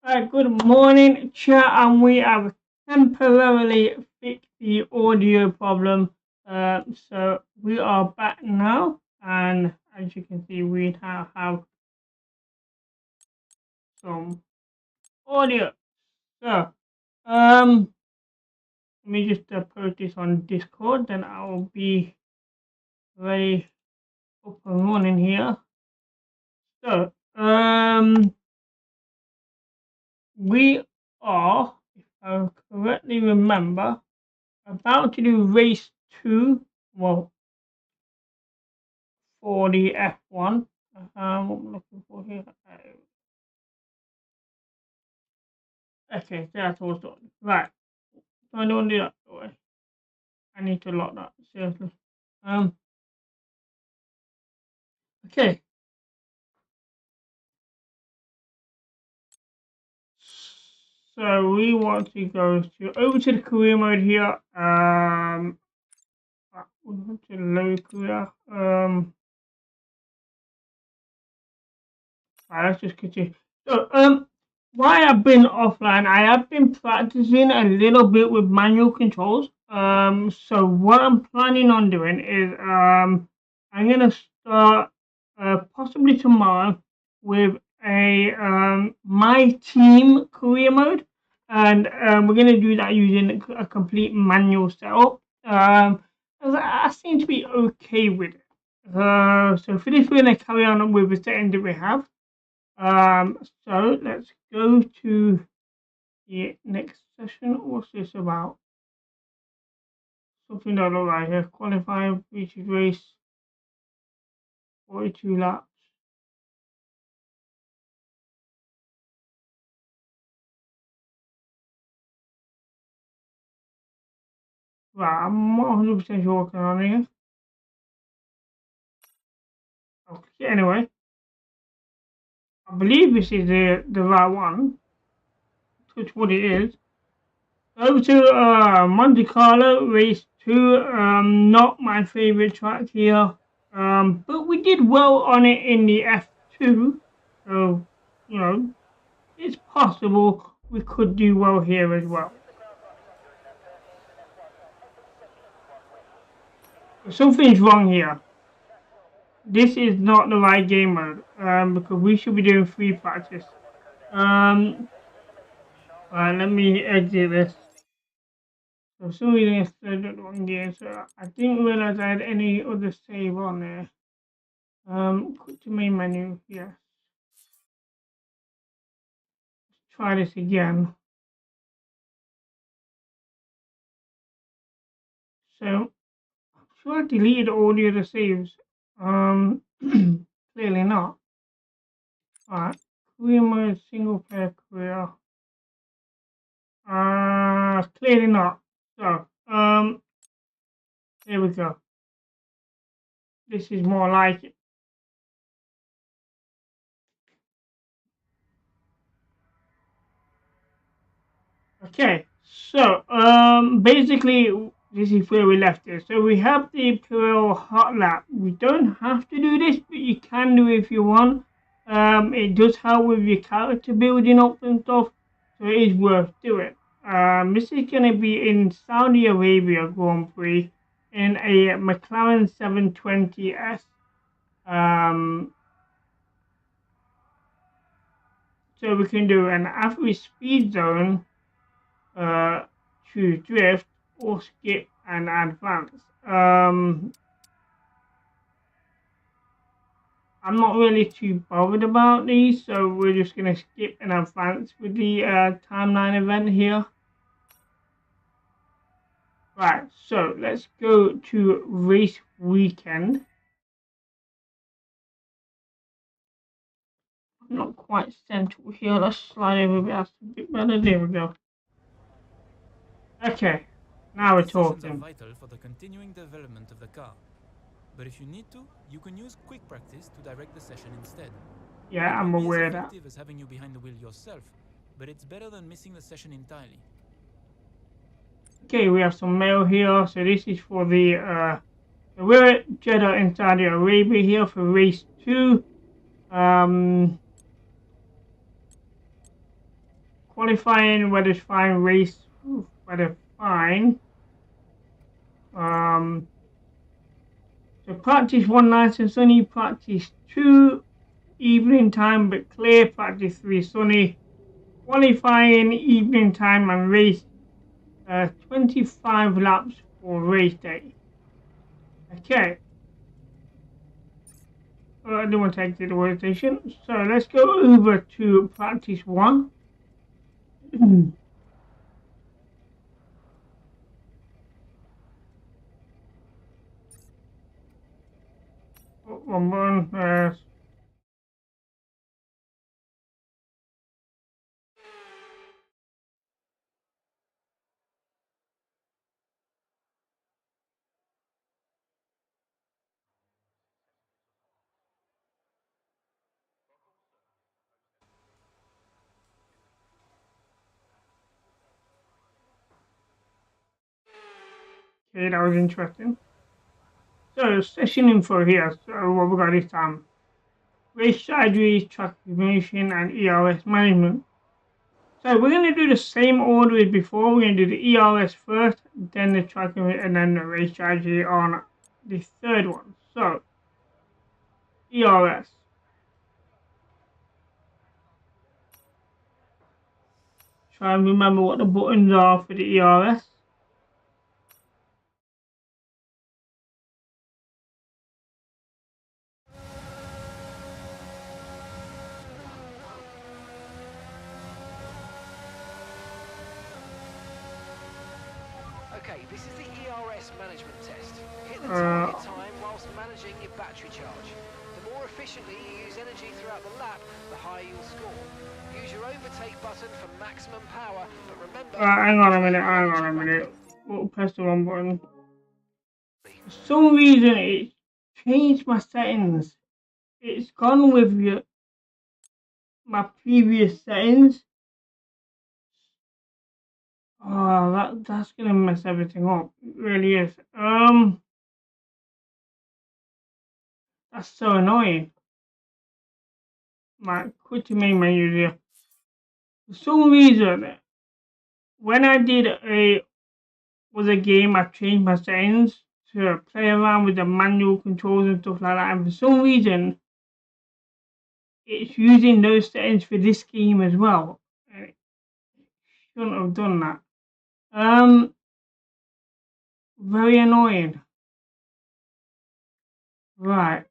Good morning, chat, and we have temporarily fixed the audio problem. So we are back now, and as you can see, we now have some audio. So, let me just post this on Discord, then I will be ready up and running here. So, we are, if I correctly remember, about to do race 2, well, for the F1. What I'm looking for here. Okay, that's all done. Right. So I don't do that way. I need to lock that, seriously. Okay. So we want to go over to the career mode here. We want to low career. Let's just continue. So, while I've been offline, I have been practicing a little bit with manual controls. So what I'm planning on doing is, I'm gonna start, possibly tomorrow with a my team career mode, and we're gonna do that using a complete manual setup. I seem to be okay with it. So for this, we're gonna carry on with the settings that we have. So let's go to the next session. What's this about? Something I look right here. Qualifying, featured race, 42 laps. Right, I'm not 100% sure what's going on here. Okay, anyway, I believe this is the right one. That's what it is. Over to Monte Carlo race 2. Not my favorite track here. But we did well on it in the F2. So, you know, it's possible we could do well here as well. Something's wrong here. This is not the right game mode, because we should be doing free practice. Right, let me exit this. So for some reason it's the wrong game, so I didn't realize I had any other save on there. Quick to main menu, yes. Let's try this again. So, I'm sure I deleted all the other saves. Clearly not. Alright, career mode, single player career. Clearly not. So, here we go. This is more like it. Okay, so, basically, this is where we left it. So we have the Imperial Hot Lap. We don't have to do this, but you can do it if you want. It does help with your character building up and stuff, so it is worth doing. This is going to be in Saudi Arabia Grand Prix in a McLaren 720S. So we can do an average speed zone, choose drift or skip and advance. I'm not really too bothered about these, so we're just going to skip and advance with the timeline event here. Right, so let's go to race weekend. Not quite central here, let's slide over a bit, that's a bit better, there we go. Okay, now we're talking. Are vital for the continuing development of the car. But if you need to, you can use quick practice to direct the session instead. Yeah, I'm aware of that. It as having you behind the wheel yourself, but it's better than missing the session entirely. Okay, we have some mail here. So this is for the we're at Jeddah in Saudi Arabia here for race 2. qualifying, weather's fine, race, weather fine. So practice 1 nice and sunny, practice 2 evening time but clear, practice 3 sunny, qualifying evening time and race 25 laps for race day. Okay. I don't want to take the rotation. So let's go over to practice 1. One. Okay, that was interesting. So session info here. So what we got this time? Race strategy, track information, and ERS management. So we're going to do the same order as before. We're going to do the ERS first, then the track and then the race strategy on the third one. So ERS. Try and remember what the buttons are for the ERS. Okay, this is the ERS management test. Hit the target time whilst managing your battery charge. The more efficiently you use energy throughout the lap, the higher you'll score. Use your overtake button for maximum power, but remember... hang on a minute. We'll press the wrong button. For some reason it changed my settings. It's gone with my previous settings. Oh, that's gonna mess everything up. It really is. That's so annoying. My quit to main menu here. For some reason, when I did a game, I changed my settings to play around with the manual controls and stuff like that. And for some reason, it's using those settings for this game as well. It shouldn't have done that. Very annoying. Right.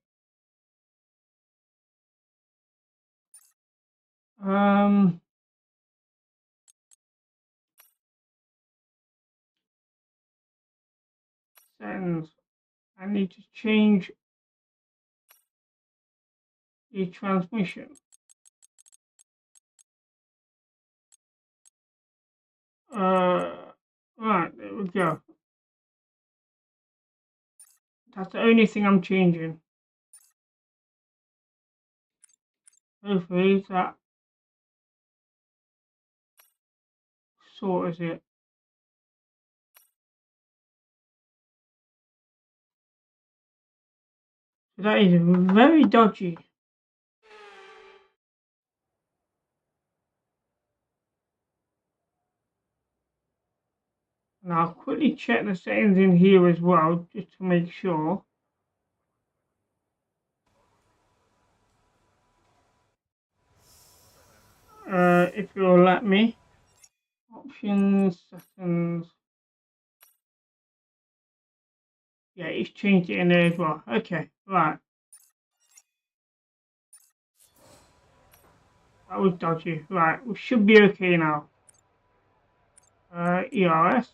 Settings. I need to change the transmission. Right, there we go. That's the only thing I'm changing. Hopefully that sorts it. That is very dodgy. And I'll quickly check the settings in here as well, just to make sure. If you'll let me. Options, settings. Yeah, it's changed it in there as well. Okay, right. That was dodgy. Right, we should be okay now. ERS.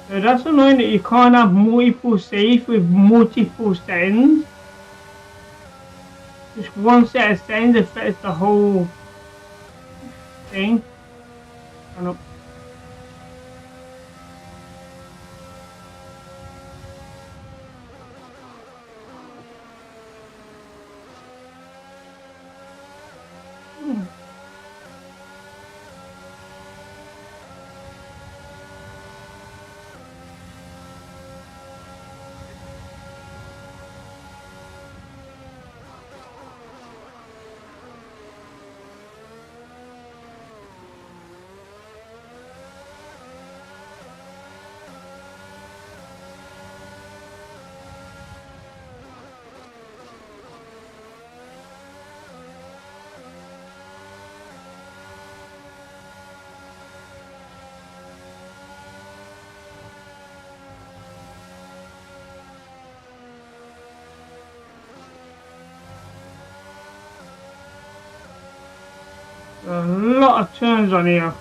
So that's annoying that you can't have multiple saves with multiple settings. Just one set of settings affects the whole thing. A lot of turns on here.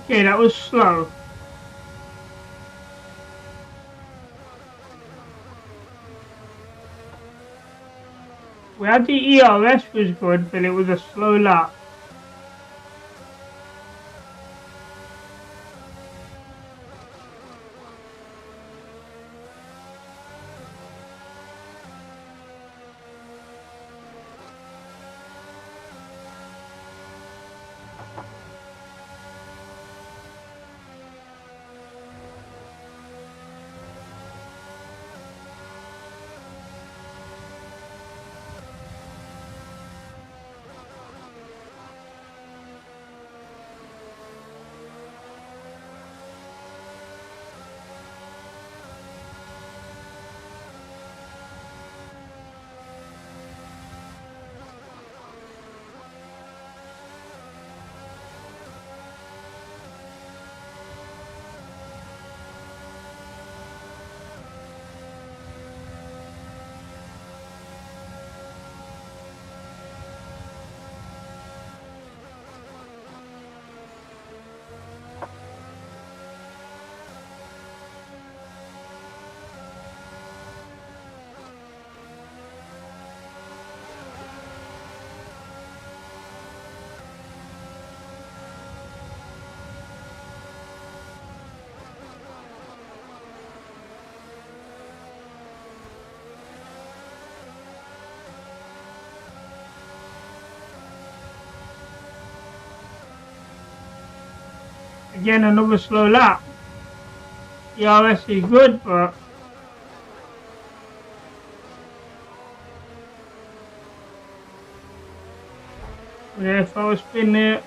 Okay, that was slow. We had the ERS was good, but it was a slow lap. Again, another slow lap. ERS is good, but yeah, if I was spin there.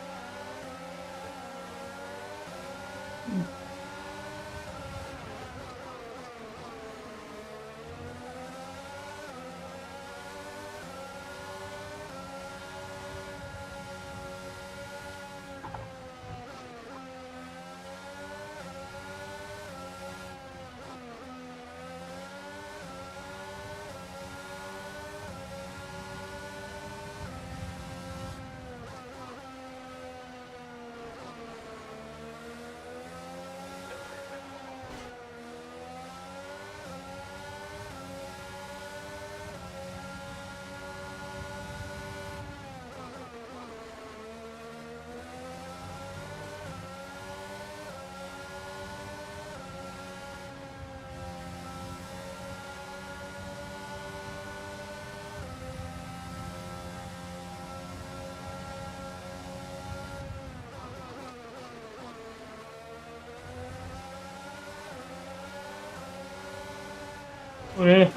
Okay.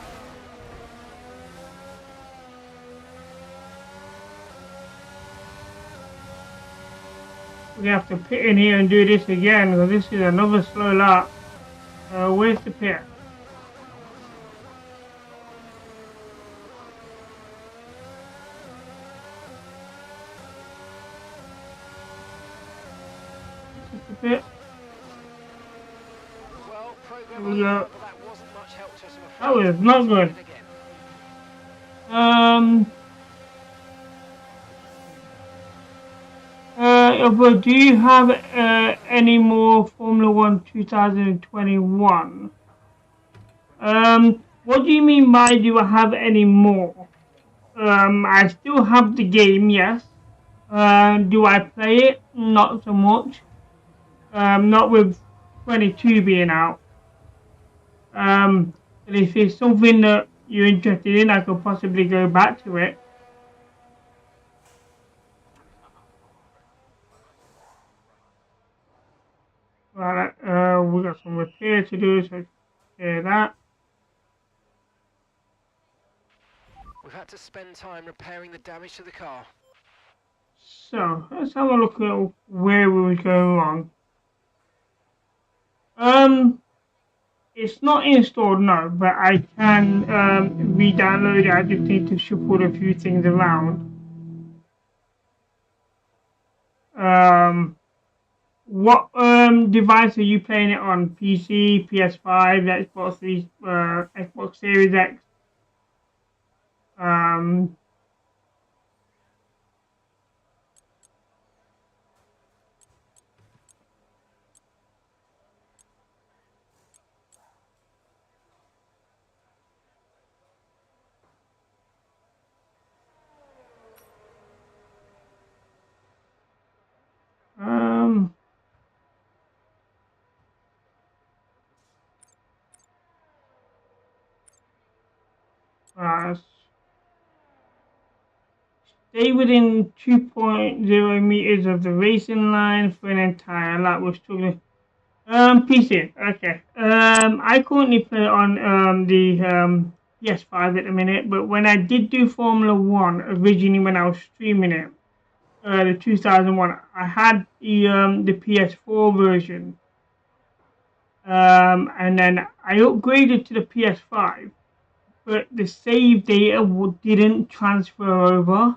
We have to pit in here and do this again, because this is another slow lap. Where's the pit? This is the pit. Well, Here we go. that wasn't much help to us, I'm That afraid. was not good. But do you have any more Formula One 2021? What do you mean by do I have any more? I still have the game, yes. Do I play it? Not so much. Not with 22 being out. But if it's something that you're interested in, I could possibly go back to it. Right, we got some repair to do, so repair that. We've had to spend time repairing the damage to the car. So let's have a look at where we were going wrong. It's not installed, no, but I can re-download it. I just need to shuffle a few things around. What device are you playing it on? PC, PS5, Xbox 3, Xbox Series X? Um, um, uh, Stay within 2.0 meters of the racing line for an entire lap. We're struggling. PC. Okay. I currently play on the PS5 at the minute, but when I did do Formula One originally, when I was streaming it, the 2001, I had the PS4 version, and then I upgraded to the PS5, but the save data didn't transfer over.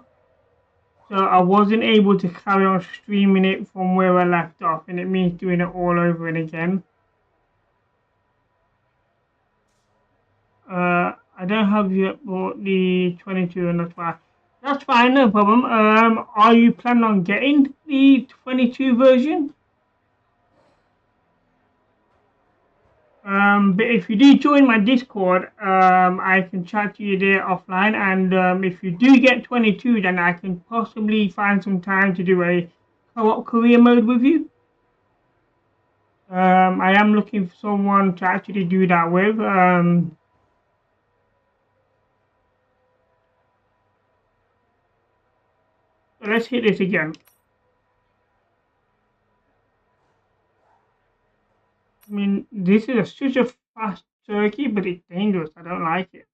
So I wasn't able to carry on streaming it from where I left off, and it means doing it all over and again. I don't have yet bought the 22, and that's why. That's fine, no problem. Are you planning on getting the 22 version? But if you do join my Discord, I can chat to you there offline, and if you do get 22, then I can possibly find some time to do a co-op career mode with you. I am looking for someone to actually do that with. So let's hit this again. I mean, this is such a fast turkey, but it's dangerous. I don't like it.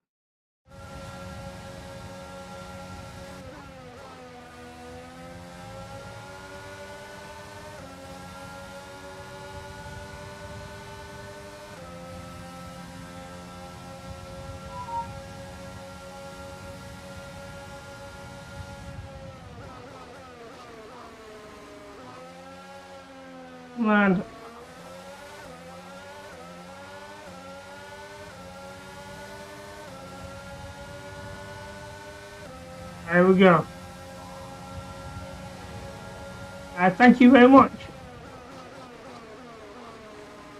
And there we go. Thank you very much.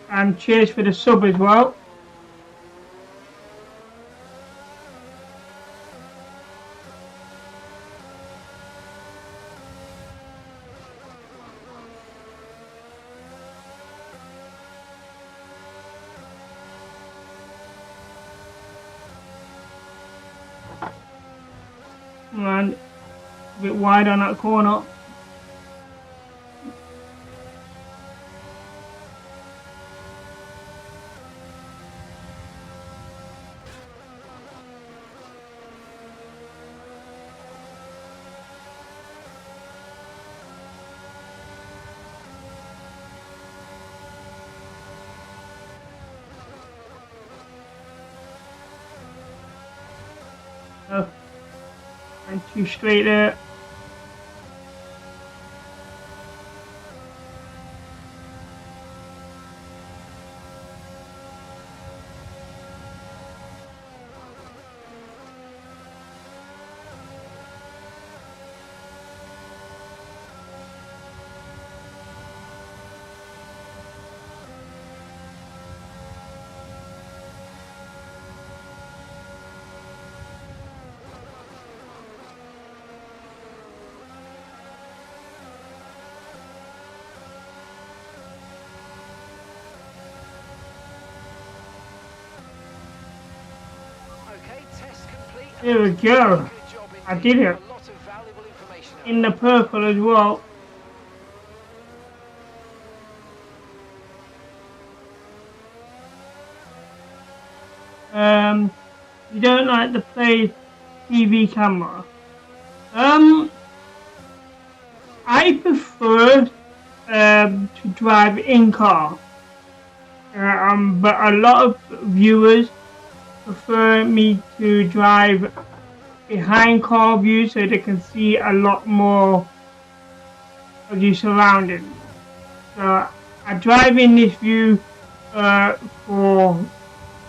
And cheers for the sub as well. And a bit wide on that corner. And two straight there. There we go. I did it. A lot of valuable information. In the purple as well. You don't like to play TV camera. I prefer to drive in car. But a lot of viewers prefer me to drive behind car view so they can see a lot more of your surroundings. So I drive in this view for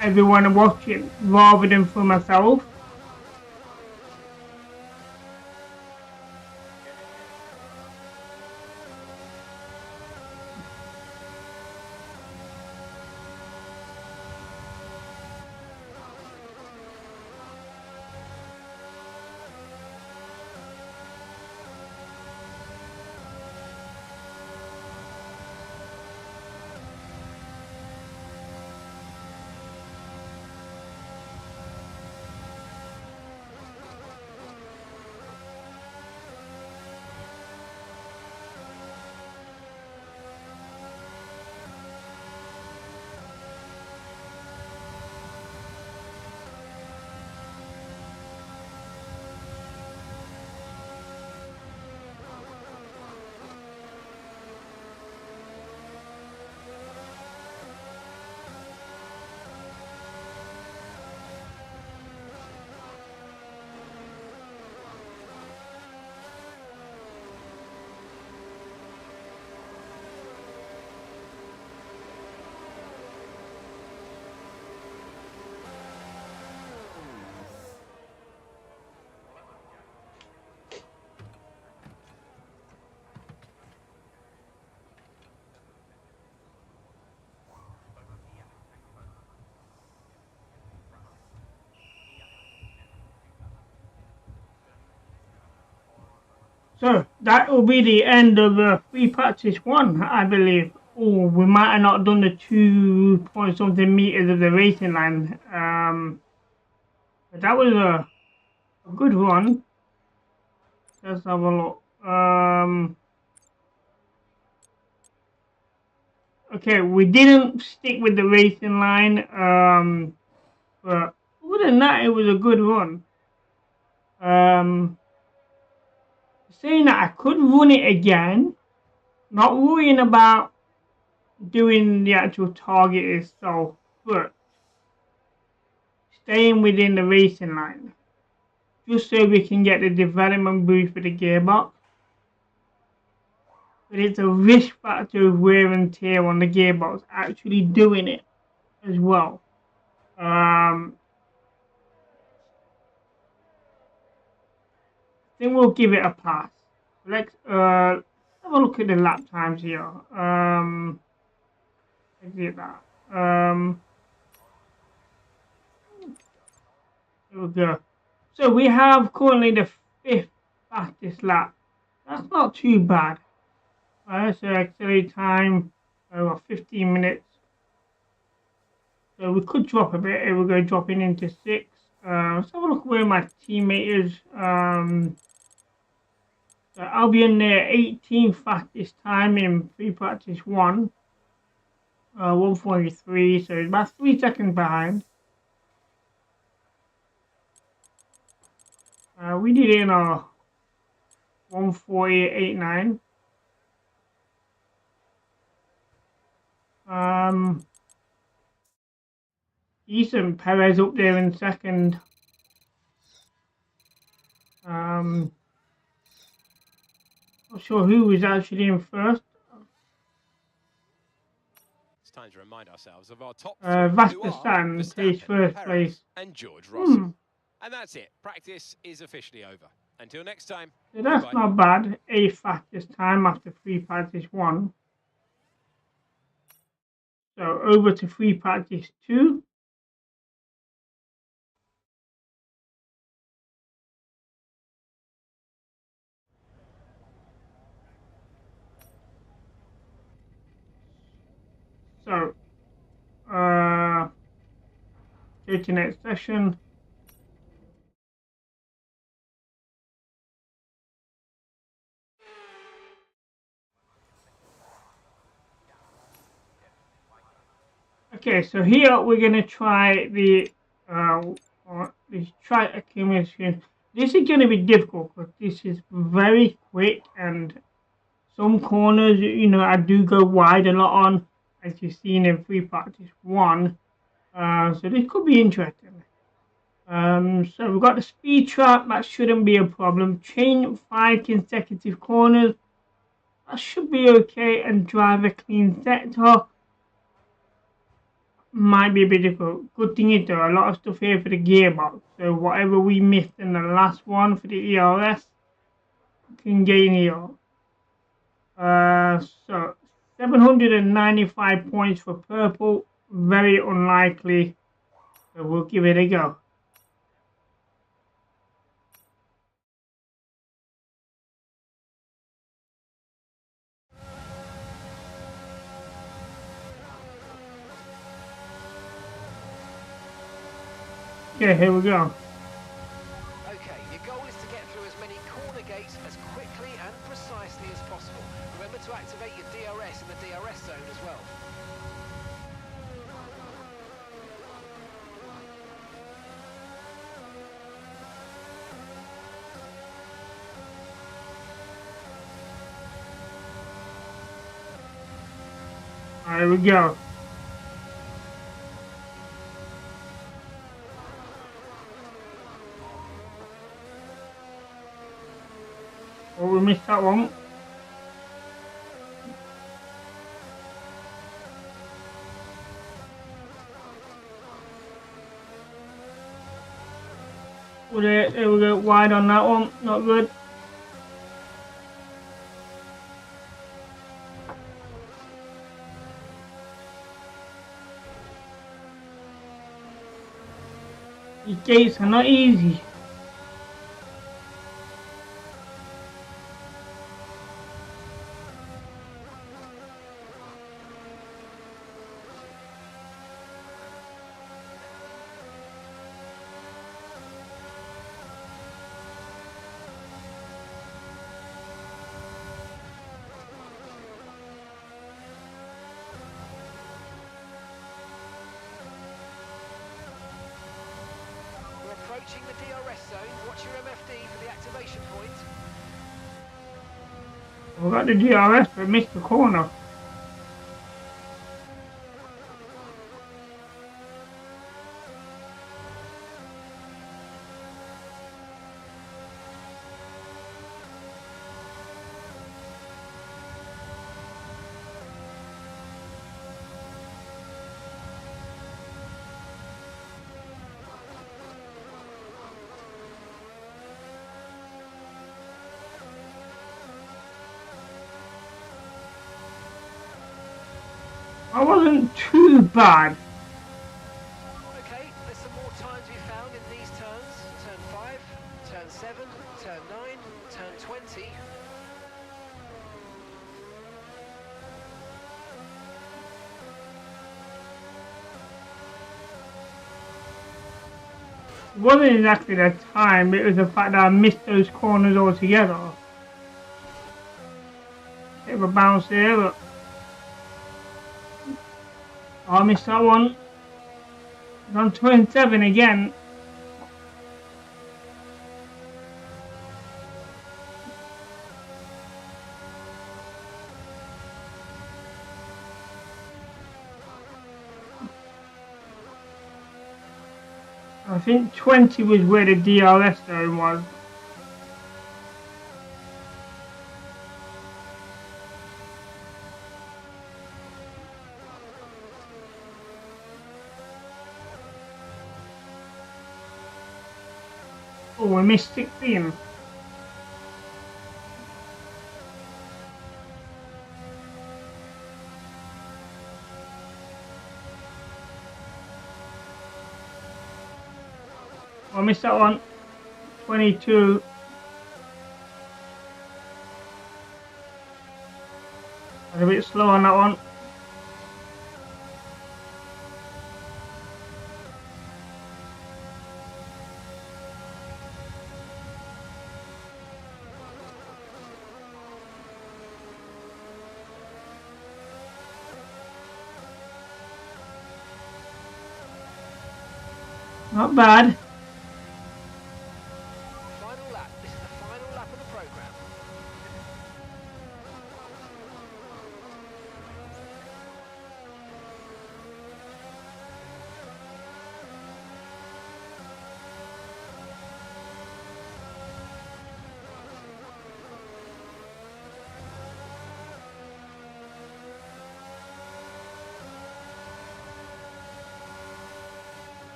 everyone watching rather than for myself. So that will be the end of free practice 1, I believe. Oh, we might have not done the 2 point something meters of the racing line. But that was a good run. Let's have a look. Okay, we didn't stick with the racing line. But other than that, it was a good run. Saying that I could run it again, not worrying about doing the actual target itself, but staying within the racing line, just so we can get the development boost for the gearbox. But it's a risk factor of wear and tear on the gearbox actually doing it as well. I think we'll give it a pass. Let's have a look at the lap times here. Exit that. Here we go. So we have currently the 5th fastest lap. That's not too bad. So accelerate time over 15 minutes. So we could drop a bit. Here we go, dropping into 6. Let's have a look where my teammate is. So I'll be in there 18th fastest time in free practice 1. 143, so it's about 3 seconds behind. We did it in a 148.89. Decent. Perez up there in second. Not sure who was actually in first. It's time to remind ourselves of our top three, who are Verstappen takes first Perez, place. and George Russell. And that's it. Practice is officially over. Until next time. So that's bye-bye. not bad. 8th fastest time after free practice 1. So over to free practice 2. So, go to next session. Okay, so here we're gonna try the try accumulation. This is gonna be difficult because this is very quick and some corners, you know, I do go wide a lot on, as you've seen in free practice 1. So this could be interesting. So we've got the speed trap, that shouldn't be a problem. Chain 5 consecutive corners, that should be okay. And drive a clean sector might be a bit difficult. Good thing is though, a lot of stuff here for the gearbox. So whatever we missed in the last one for the ERS, can gain here. So 795 points for purple, very unlikely. So we'll give it a go. Okay, here we go. Okay, your goal is to get through as many corner gates as quickly and precisely as possible. Remember to activate your DRS in the DRS zone as well. Here we go. Oh, we missed that one. There we go, wide on that one, not good. These gates are not easy. We're approaching the DRS zone. Watch your MFD for the activation point. We got the DRS, but missed the corner. I wasn't too bad. Okay, there's some more times we found in these turns. Turn 5, turn 7, turn 9, turn 20. It wasn't exactly the time, it was the fact that I missed those corners altogether. Bit of a bounce there, but I missed that one. It's on 27 again. I think 20 was where the DRS zone was. Oh, we missed 16. I missed that one. 22. I was a bit slow on that one. Not bad. Final lap. This is the final lap of the programme.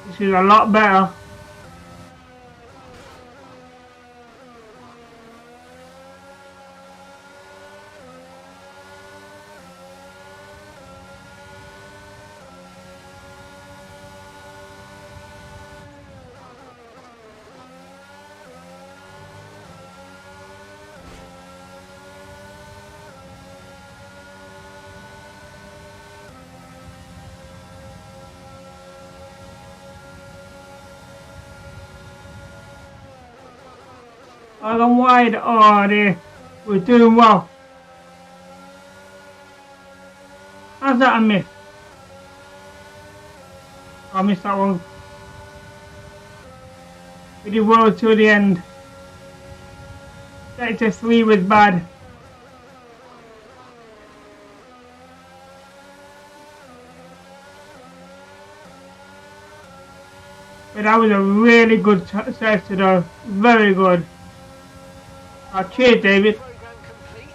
This is a lot better. I gone wide. Oh dear. We're doing well. How's that a miss? I missed that one. We did well till the end. Sector 3 was bad. But that was a really good sector though. Very good. Cheers, David. Programme complete.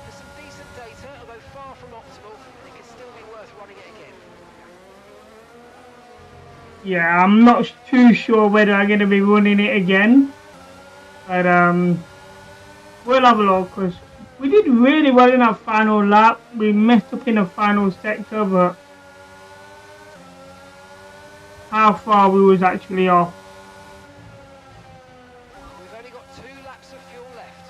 There's some decent data, although far from optimal, and it could still be worth running it again. Yeah, I'm not too sure whether I'm going to be running it again. But we'll have a look, because we did really well in our final lap. We messed up in the final sector, but how far we was actually off. We've only got 2 laps of fuel left.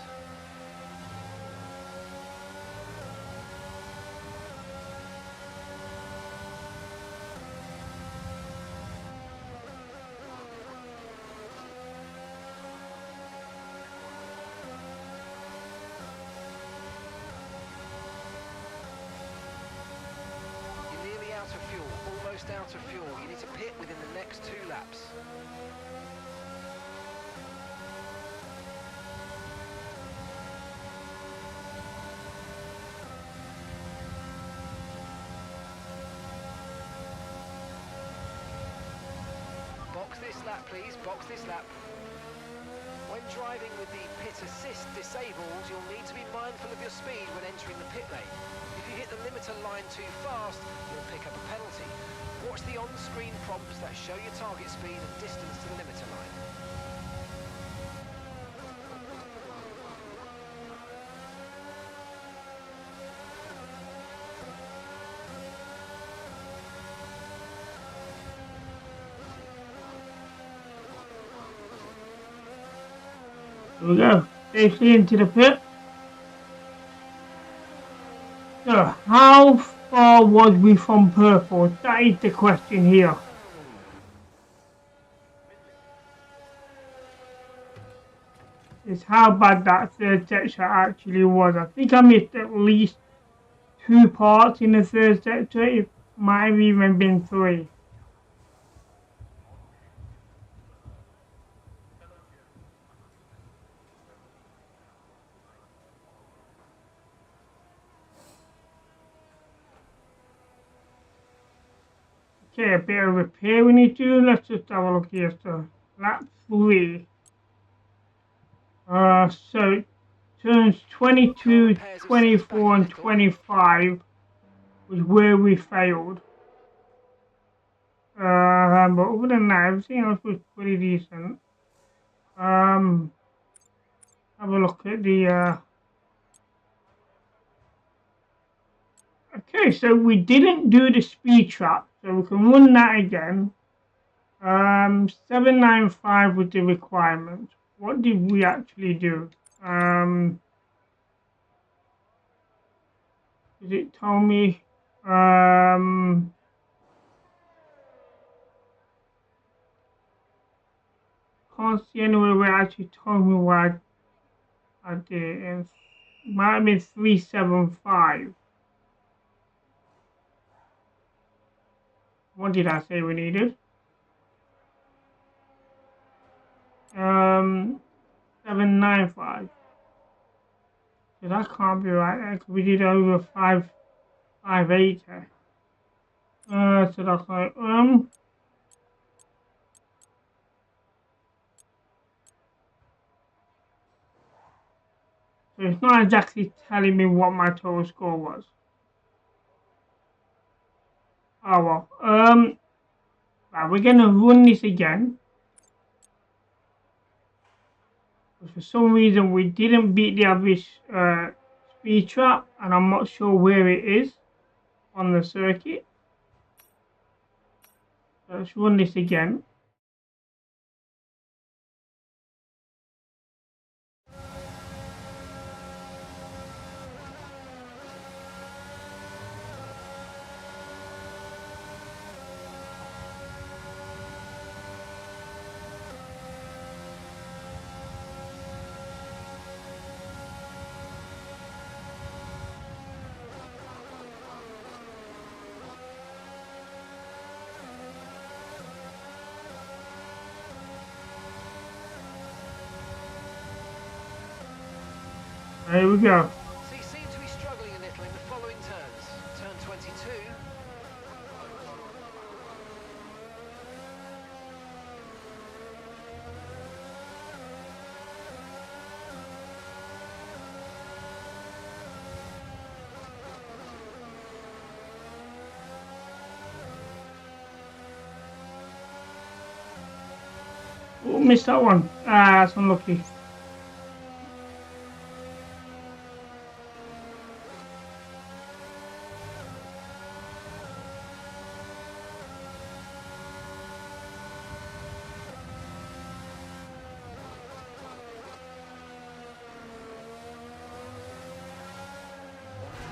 You're nearly out of fuel, almost out of fuel. You need to pit within the next 2 laps. Box this lap, please. Box this lap. When driving with the pit assist disabled, you'll need to be mindful of your speed when entering the pit lane. If you hit the limiter line too fast, you'll pick up a penalty. Watch the on-screen prompts that show your target speed and distance to the limiter line. Here we go. Safely into the pit. So, how far was we from purple? That is the question here. Is how bad that third sector actually was. I think I missed at least 2 parts in the third sector. It might have even been 3. Okay, a bit of repair we need to do. Let's just have a look here. So, lap 3. So turns 22, 24 and 25 was where we failed. But other than that, everything else was pretty decent. Have a look at the okay, so we didn't do the speed trap, so we can run that again. 795 was the requirement. What did we actually do? Did it tell me? Can't see anywhere where it actually told me what I I did it. Might have been 375. What did I say we needed? 795. So that can't be right because we did over 580. So that's like so it's not exactly telling me what my total score was. Oh well. Right, we're gonna run this again. For some reason we didn't beat the average speed trap, and I'm not sure where it is on the circuit. So let's run this again. There we go. So you seem to be struggling a little in the following turns. Turn 22. Oh, missed that one. Ah, that's unlucky.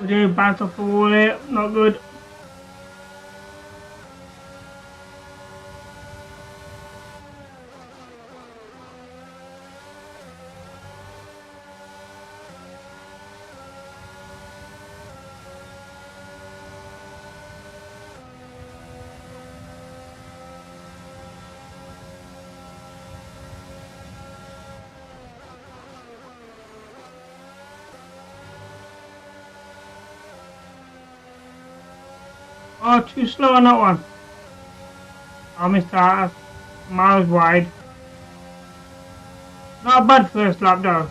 We did bounce off the wall there. Not good. Oh, too slow on that one. I missed that. Miles wide. Not a bad first lap though.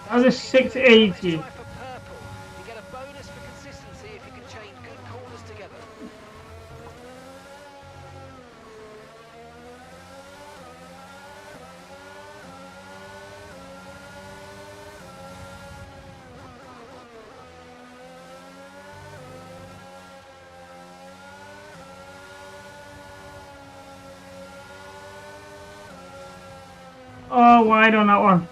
That was a 680. Try for purple. You get a bonus for consistency if you can chain good corners together. Oh, wide on that one.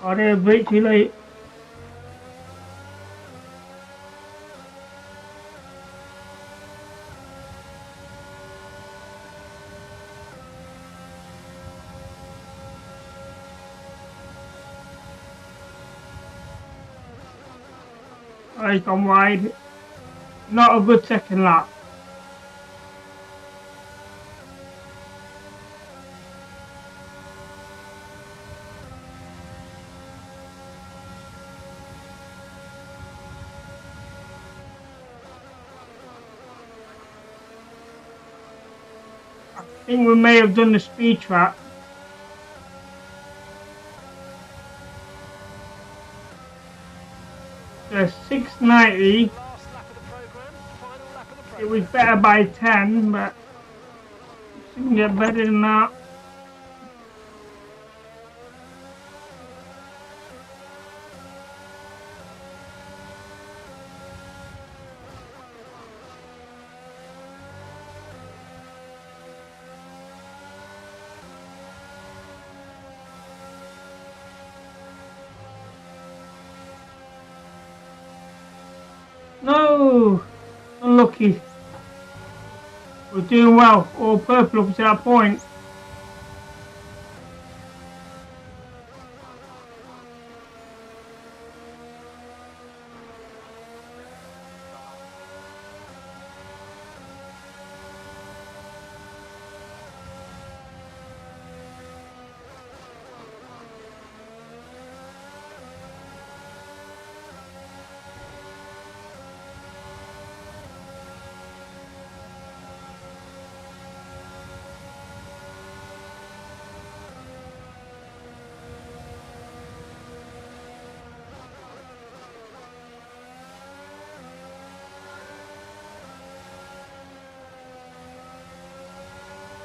Oh, they're a bit too late. Oh, he's gone wide. Not a good second lap. I think we may have done the speed trap. The 690. Last lap of the programme, final it was better by 10, but it can get better than that. No! Unlucky. We're doing well. All purple up to that point.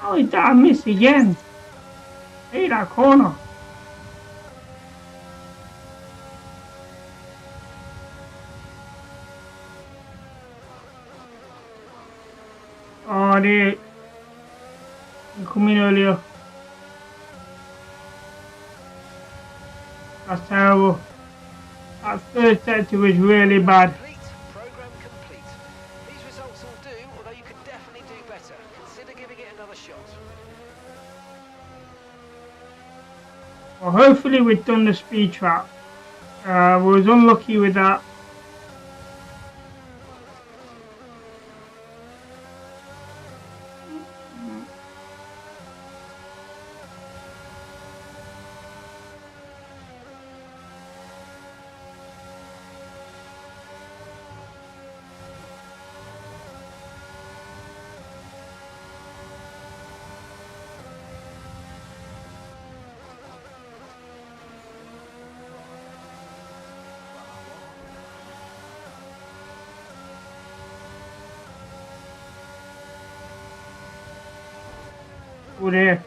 How did that miss again? Hey, that corner. Oh, they come in earlier. That's terrible. That third sector was really bad. Program complete. These results will do, although you can definitely do better. Consider giving it another shot. Well, hopefully we've done the speed trap. We was unlucky with that. Oh dear.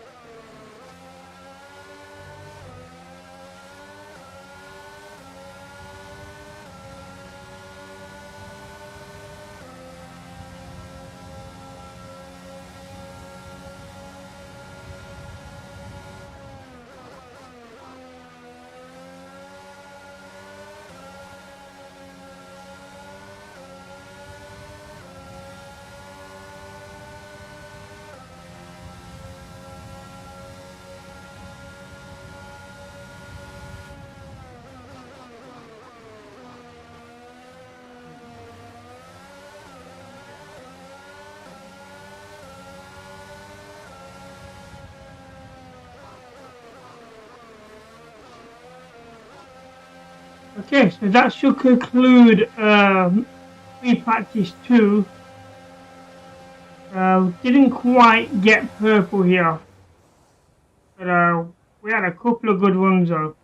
Okay, so that should conclude free practice 2. Didn't quite get purple here, but we had a couple of good runs though.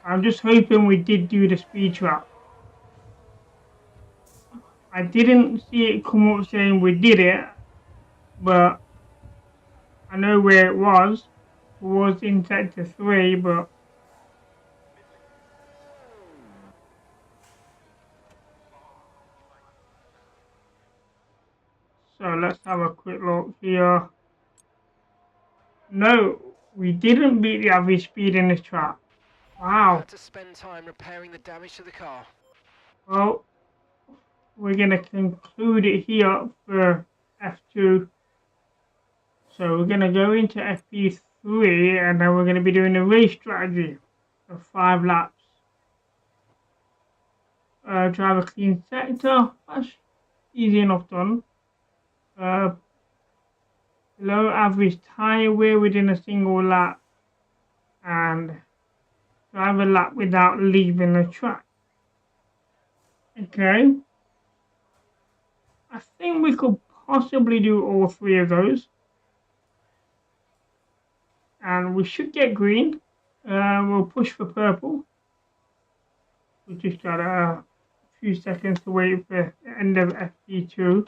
I'm just hoping we did do the speed trap. I didn't see it come up saying we did it, but I know where it was. It was in sector 3, but so let's have a quick look here. No, we didn't beat the average speed in this trap. Wow. Had to spend time repairing the damage to the car. Well, we're going to conclude it here for F2. So we're going to go into FP3 and then we're going to be doing a race strategy for 5 laps. Drive a clean sector, that's easy enough done. Below average tyre wear within a single lap and drive a lap without leaving the track. Okay. I think we could possibly do all 3 of those. And we should get green. We'll push for purple. We just got a few seconds to wait for the end of FP2.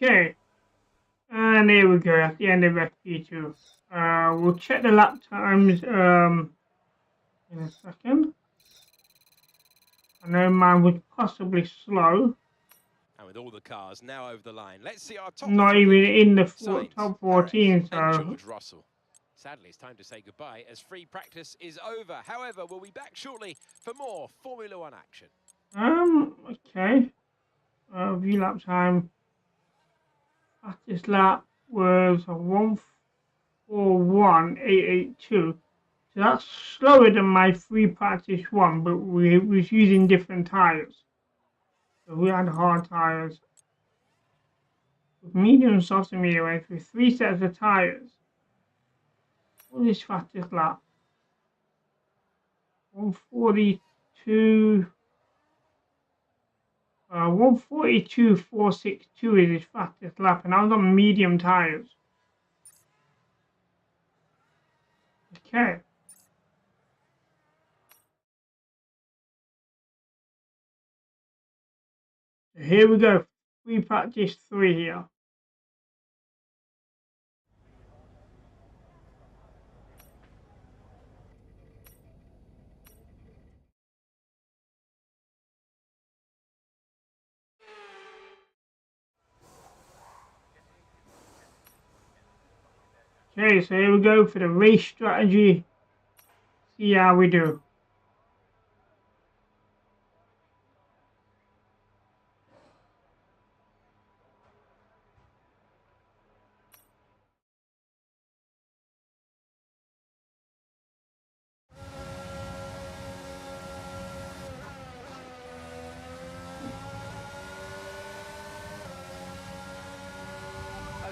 Okay, and there we go at the end of FP2. We'll check the lap times in a second. I know mine was possibly slow. And with all the cars now over the line, let's see our top Not three. even in the Sainz, top Perez, 14, and so George Russell. Sadly, it's time to say goodbye as free practice is over. However, we'll be back shortly for more Formula One action. okay. View lap time. Fastest lap was 1:41.882. So that's slower than my free practice one, but we was using different tires. So we had hard tires. With medium and soft and medium weight with 3 sets of tires. What is fastest lap? 142. 142.462 is his fastest lap, and I was on medium tires. Okay. So here we go. Free practice 3 here. Okay, so here we go for the race strategy. See how we do.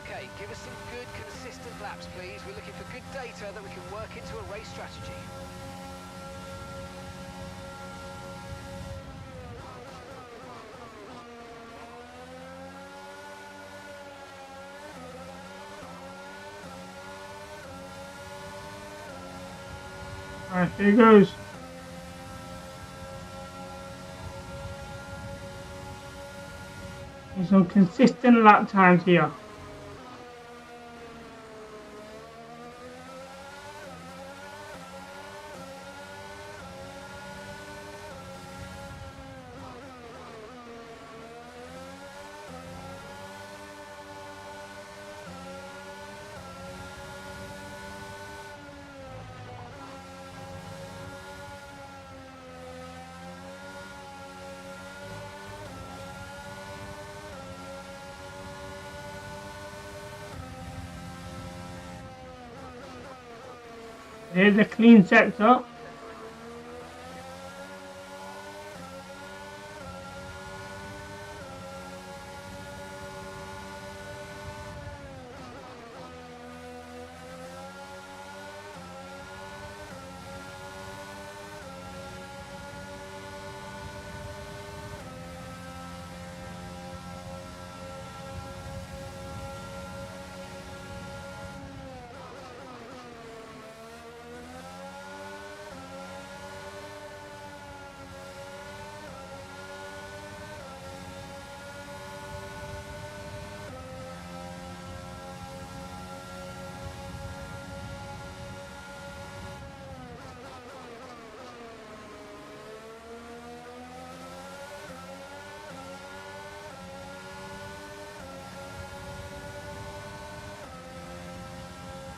Okay, give us some good, consistent laps, please. We're looking for good data that we can work into a race strategy. Alright, here goes. There's some consistent lap times here. There's a clean sector.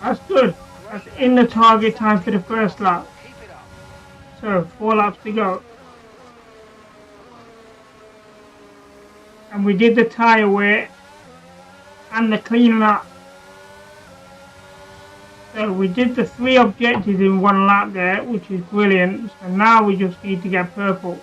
That's good. That's in the target time for the first lap. Keep it up. So 4 laps to go. And we did the tyre wear and the clean lap. So we did the 3 objectives in 1 lap there, which is brilliant. So now we just need to get purple.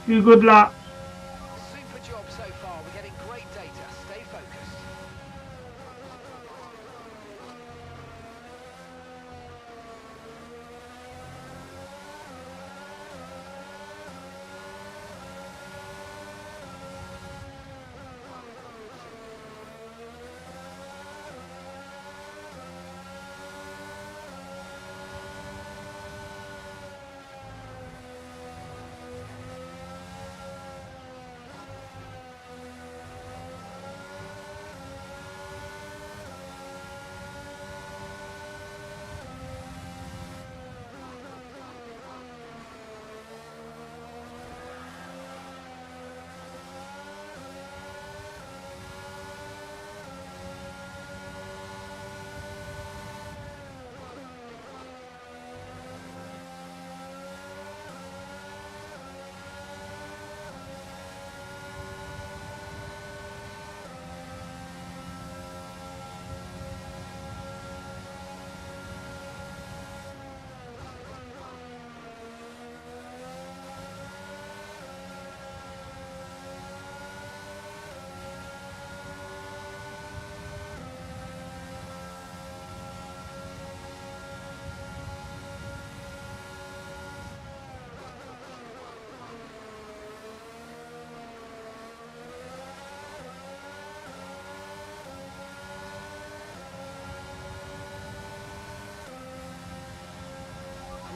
2 good laps. Super job so far. We're getting great data. Stay focused.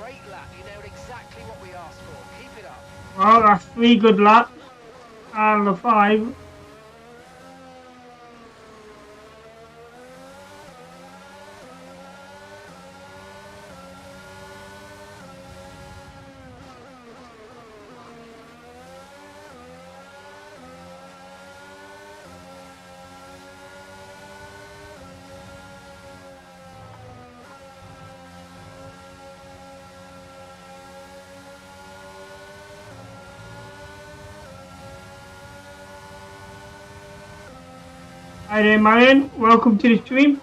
Great lap. You nailed exactly what we asked for. Keep it up. Well, that's 3 good laps out of the 5. Hi there, Marion. Welcome to the stream.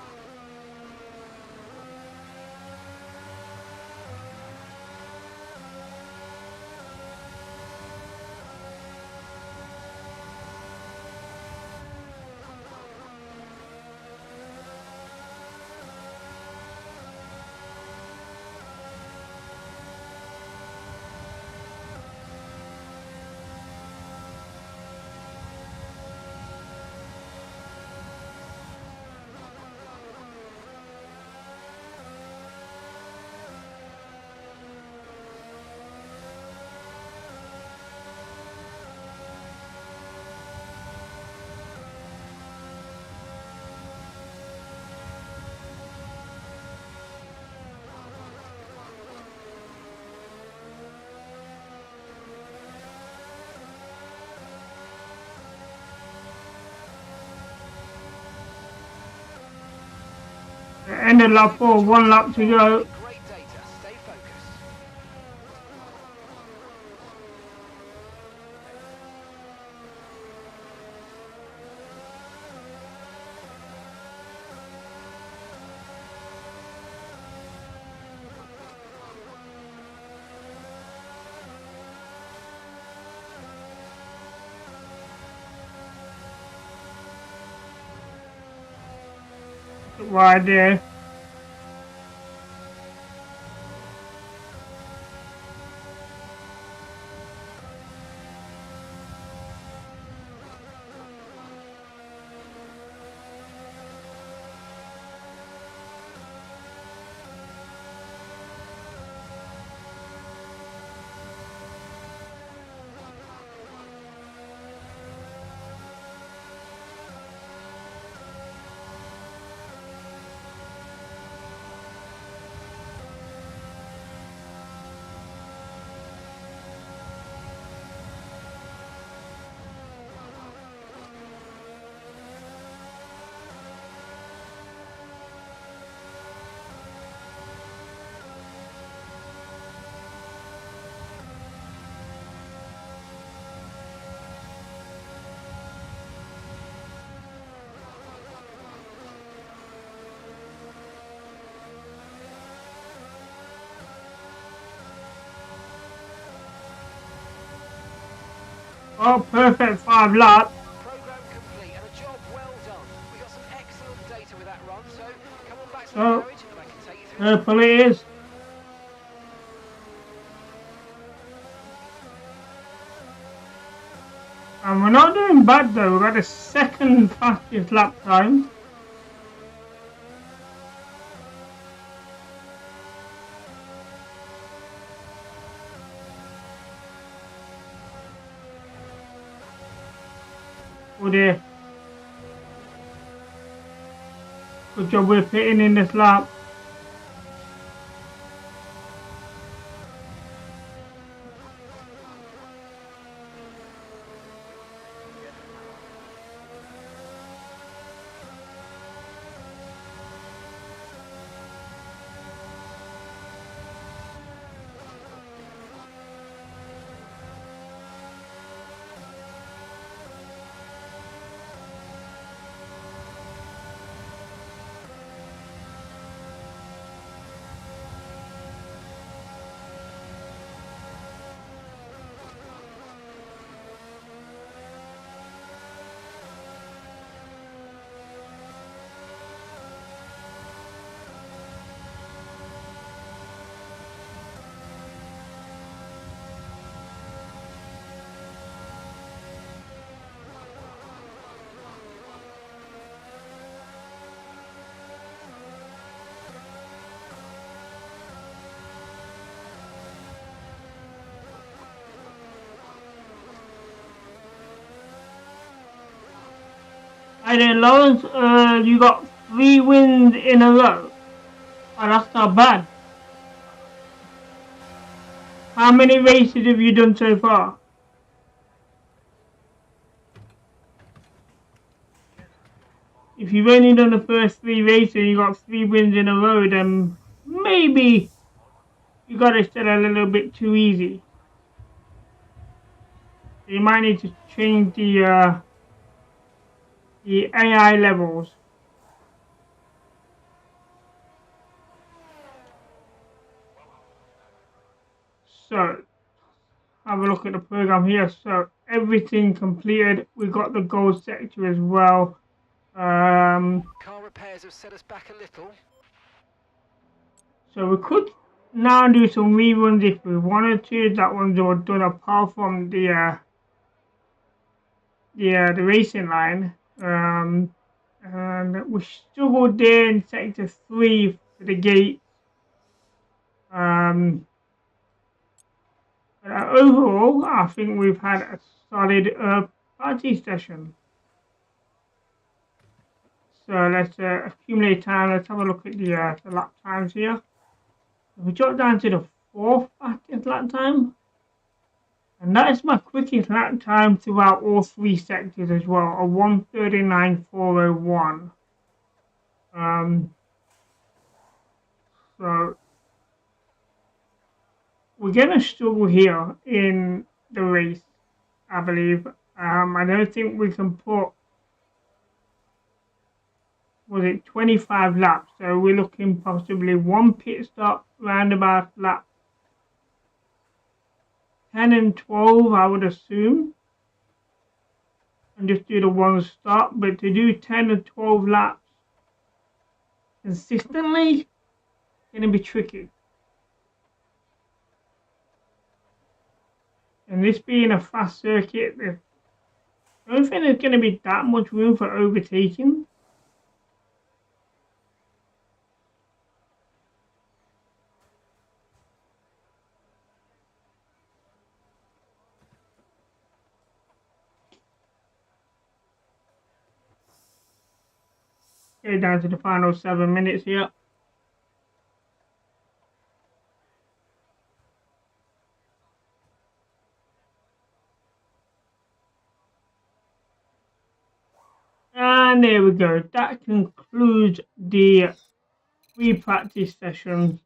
End of lap 4, 1 lap to go. Great data. Stay focused. Right there. Oh, perfect 5 laps. Program complete and a job well done. We got some excellent data with that run, so come on back to the So, garage and I can take you through. purple it is. And we're not doing bad though, we got the second fastest lap time. Oh dear. Good job we're pitting in this lap. Hi there, Lawrence. You got 3 wins in a row. Oh, that's not bad. How many races have you done so far? If you've only done the first 3 races and you got 3 wins in a row, then maybe you got it set a little bit too easy. So you might need to change the AI levels. So have a look at the program here. So everything completed. We got the gold sector as well. Car repairs have set us back a little. So we could now do some reruns if we wanted to. That one's all done apart from the racing line. And we struggled there in sector 3 for the gate. But overall, I think we've had a solid party session. So let's accumulate time. Let's have a look at the lap times here. If we drop down to the 4th fastest lap time, and that is my quickest lap time throughout all 3 sectors as well, a 1:39.401. So we're gonna struggle here in the race, I believe. I don't think we can put, was it 25 laps? So we're looking possibly 1 pit stop round about lap 10 and 12, I would assume, and just do the 1 stop. But to do 10 and 12 laps consistently, it's gonna be tricky. And this being a fast circuit, I don't think there's gonna be that much room for overtaking. Go down to the final 7 minutes here. And there we go. That concludes the free practice session.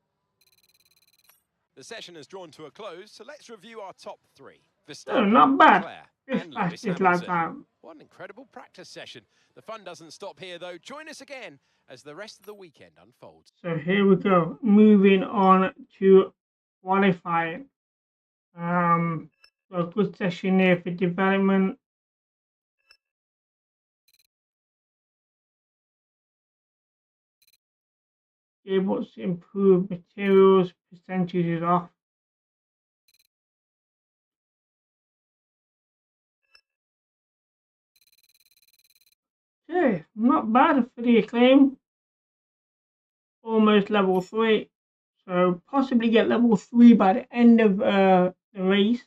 The session has drawn to a close, so let's review our top 3. So not bad. Leclerc, This and Lewis fastest lap Hamilton. time. What an incredible practice session. The fun doesn't stop here, though. Join us again as the rest of the weekend unfolds. So here we go. Moving on to qualifying. So a good session here for development. Able to improve materials, percentages off. Okay, not bad for the acclaim. Almost level 3. So possibly get level 3 by the end of the race.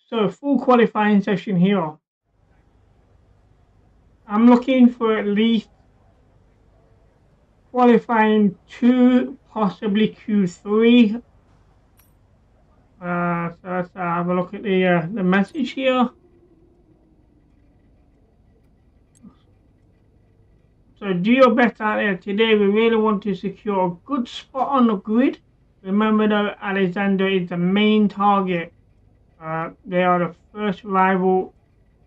So full qualifying session here. I'm looking for at least qualifying 2, possibly Q3. So let's have a look at the message here. So do your best out there today. We really want to secure a good spot on the grid. Remember though, Alexander is the main target. They are the first rival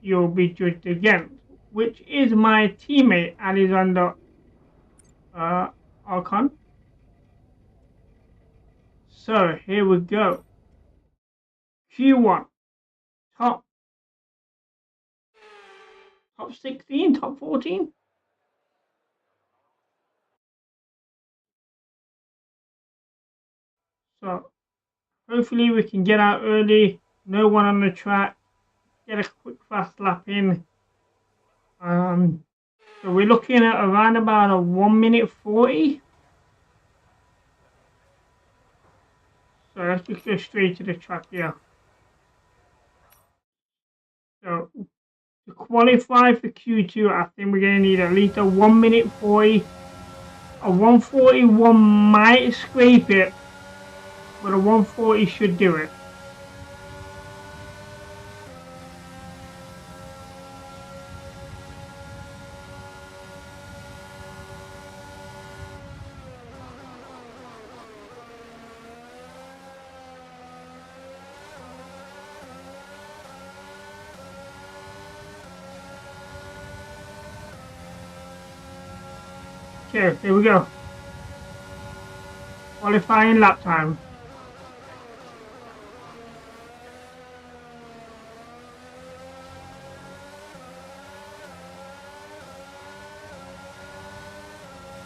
you'll be judged against, which is my teammate Alexander Archon. So here we go. Q1, top 16, top 14. So hopefully we can get out early, no one on the track, get a quick fast lap in. So we're looking at around about a 1 minute 40. So let's just go straight to the track here. So to qualify for Q2, I think we're going to need at least a 1 minute 40. A 141 might scrape it, but a 140 should do it. Okay, here we go. Qualifying lap time.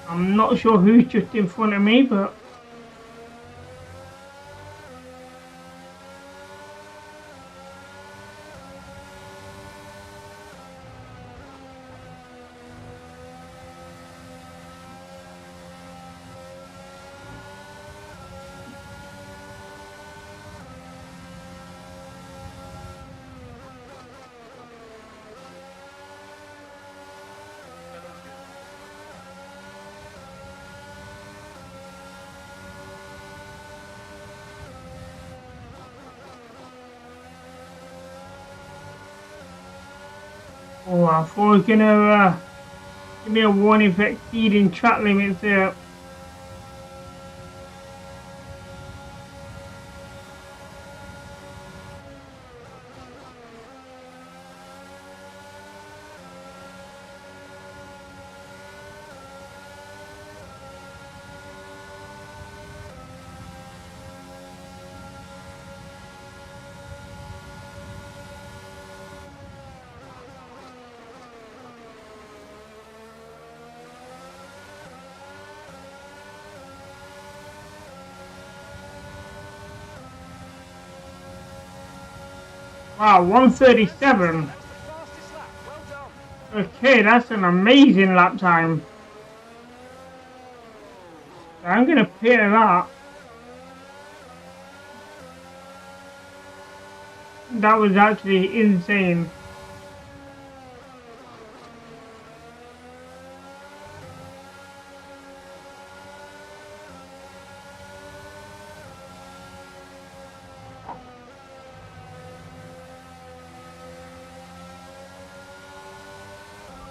I'm not sure who's just in front of me, but oh, I thought it was gonna give me a warning for exceeding track limits there. Wow, 137. That's the fastest lap. Well done. Okay, that's an amazing lap time. I'm gonna pit that. That was actually insane.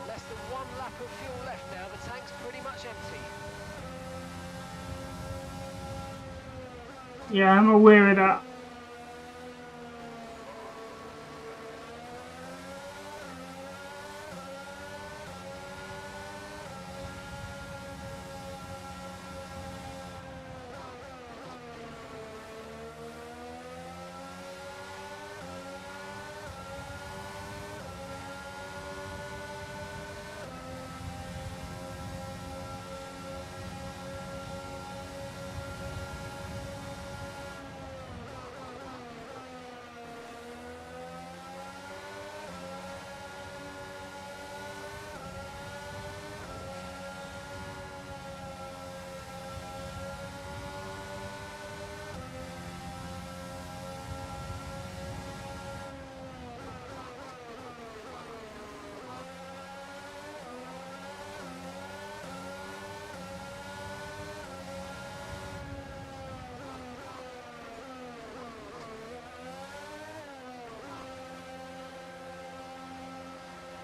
Less than 1 lap of fuel left now. The tank's pretty much empty. Yeah, I'm aware of that.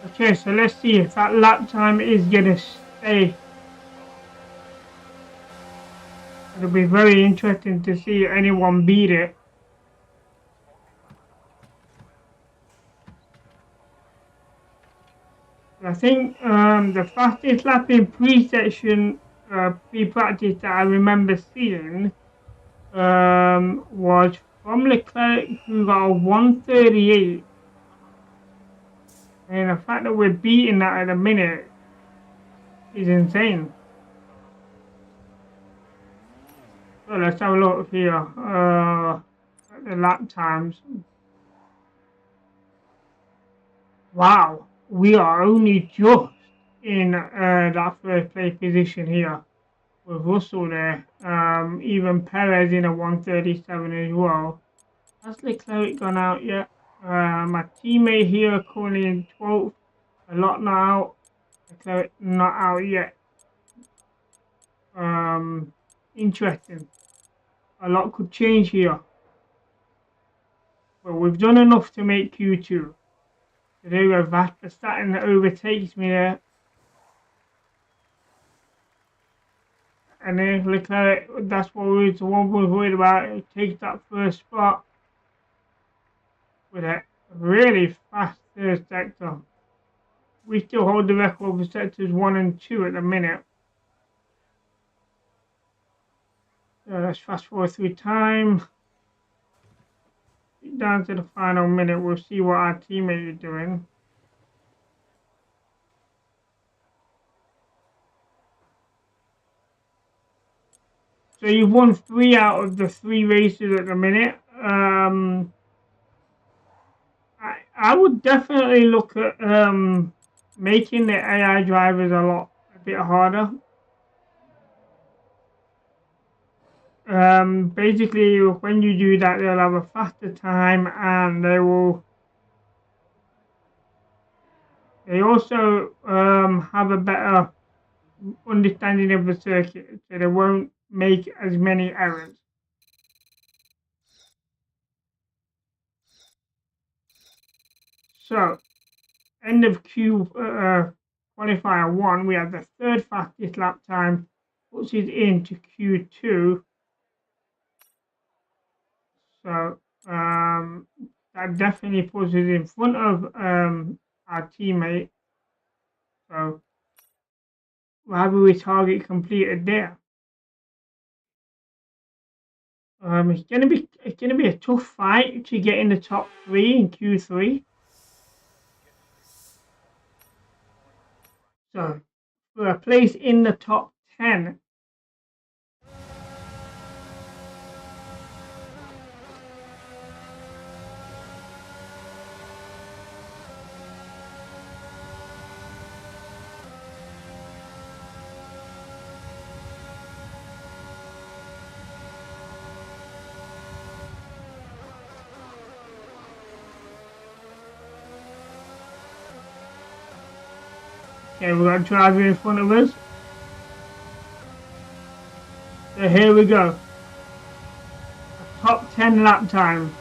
Okay, so let's see if that lap time is gonna stay. It'll be very interesting to see anyone beat it. I think the fastest lap in pre-section, pre-practice that I remember seeing was from Leclerc, who got a 1:38. And the fact that we're beating that at a minute is insane. So let's have a look here at the lap times. Wow, we are only just in that first place position here with Russell there. Even Perez in a 1:37 as well. Has Leclerc gone out yet? My teammate here currently in 12th. A lot not out. Leclerc not out yet. Interesting. A lot could change here. But we've done enough to make Q2. Today we have Verstappen that overtakes me there. And then Leclerc, that's what we were worried about. It takes that first spot with a really fast third sector. We still hold the record for sectors 1 and 2 at the minute. Let's fast forward through time. Down to the final minute, we'll see what our teammate is doing. So you've won 3 out of the 3 races at the minute. I would definitely look at making the AI drivers a bit harder. Basically, when you do that, they'll have a faster time, and they also have a better understanding of the circuit, so they won't make as many errors. So, end of qualifier 1, we have the 3rd fastest lap time, puts it into Q2. So that definitely puts us in front of our teammate. So rather we target completed there. It's gonna be a tough fight to get in the top 3 in Q3. So for a place in the top 10. Okay, we've got a driver in front of us. So here we go. A top 10 lap time.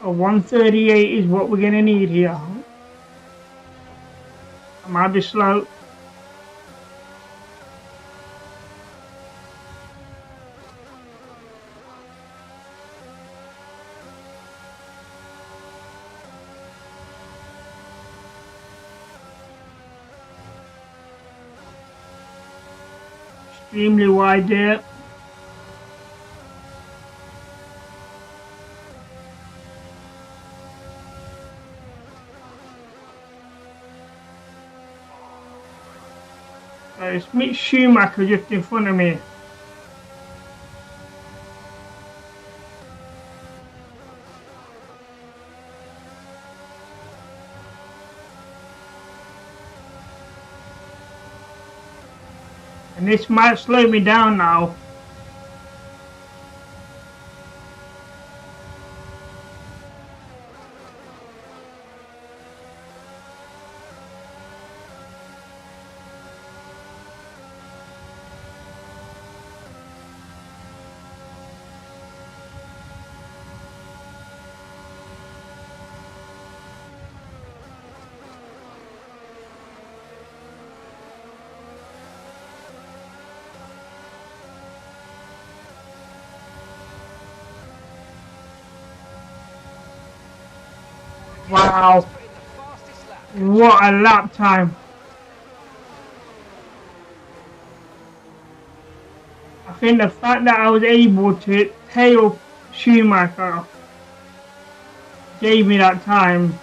A 1:38 is what we're gonna need here. I might be slow. Extremely wide there. It's Mick Schumacher just in front of me. And this might slow me down now. Wow. Put in the fastest lap. What a lap time. I think the fact that I was able to tail Schumacher gave me that time.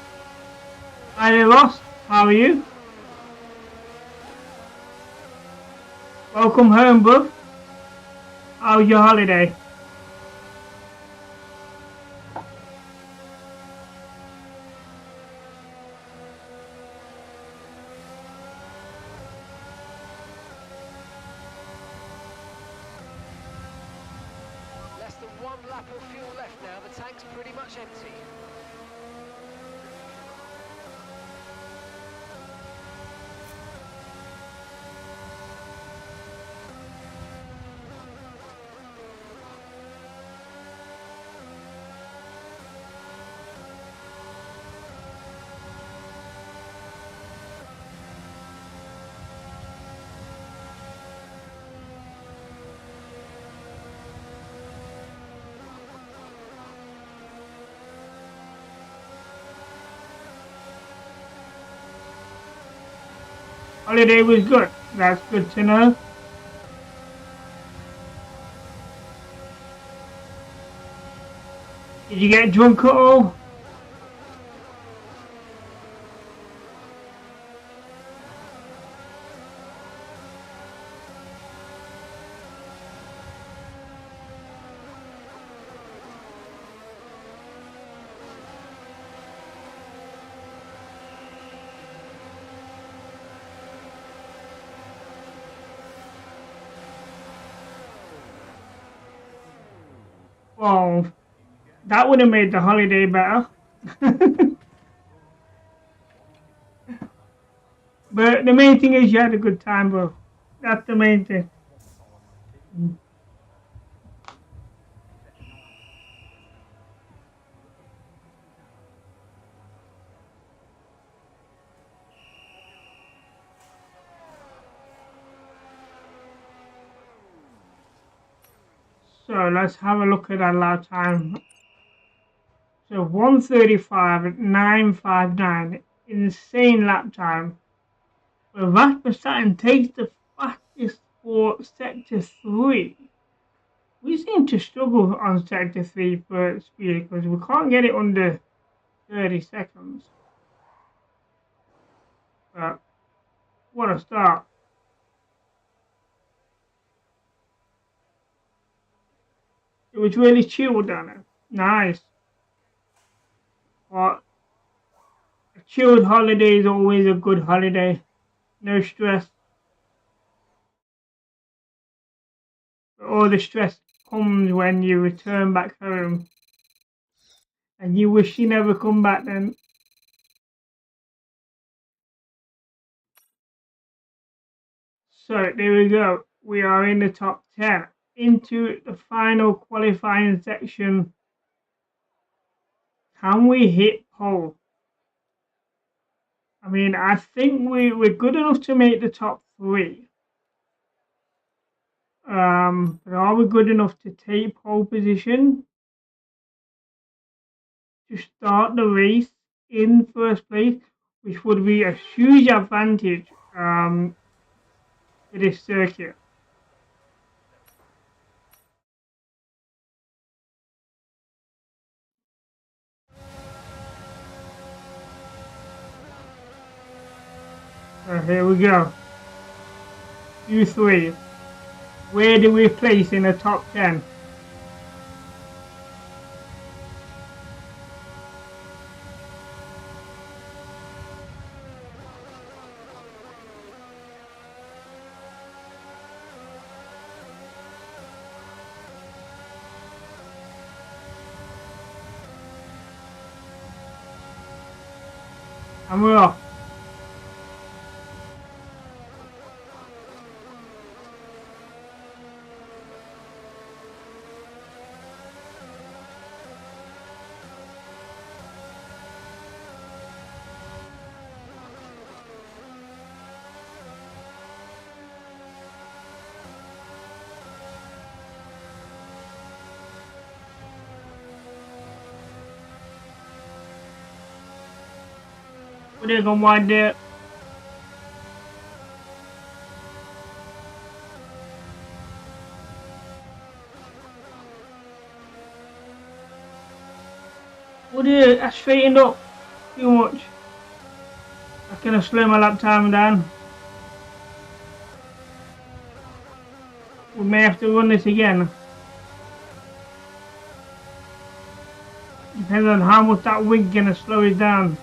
I lost. How are you? Welcome home, bro. How was your holiday? Less than 1 lap of fuel left now. The tank's pretty much empty. Holiday was good. That's good to know. Did you get drunk at all? Well, that would have made the holiday better. But the main thing is you had a good time, bro. That's the main thing. So let's have a look at that lap time. So 1:35.959, insane lap time. But Verstappen takes the fastest for sector 3. We seem to struggle on sector 3 for speed because we can't get it under 30 seconds. But what a start. It was really chilled down there. Nice. But a chilled holiday is always a good holiday. No stress. But all the stress comes when you return back home. And you wish you never come back then. So there we go. We are in the top 10. Into the final qualifying section. Can we hit pole? I mean, I think we're good enough to make the top 3. But are we good enough to take pole position? To start the race in first place, which would be a huge advantage for this circuit. So here we go. Q3. Where do we place in the top 10? And we're off. Put it on wide there. Put it, I straightened up too much. I can have slow my lap time down. We may have to run this again. Depends on how much that wing gonna slow it down.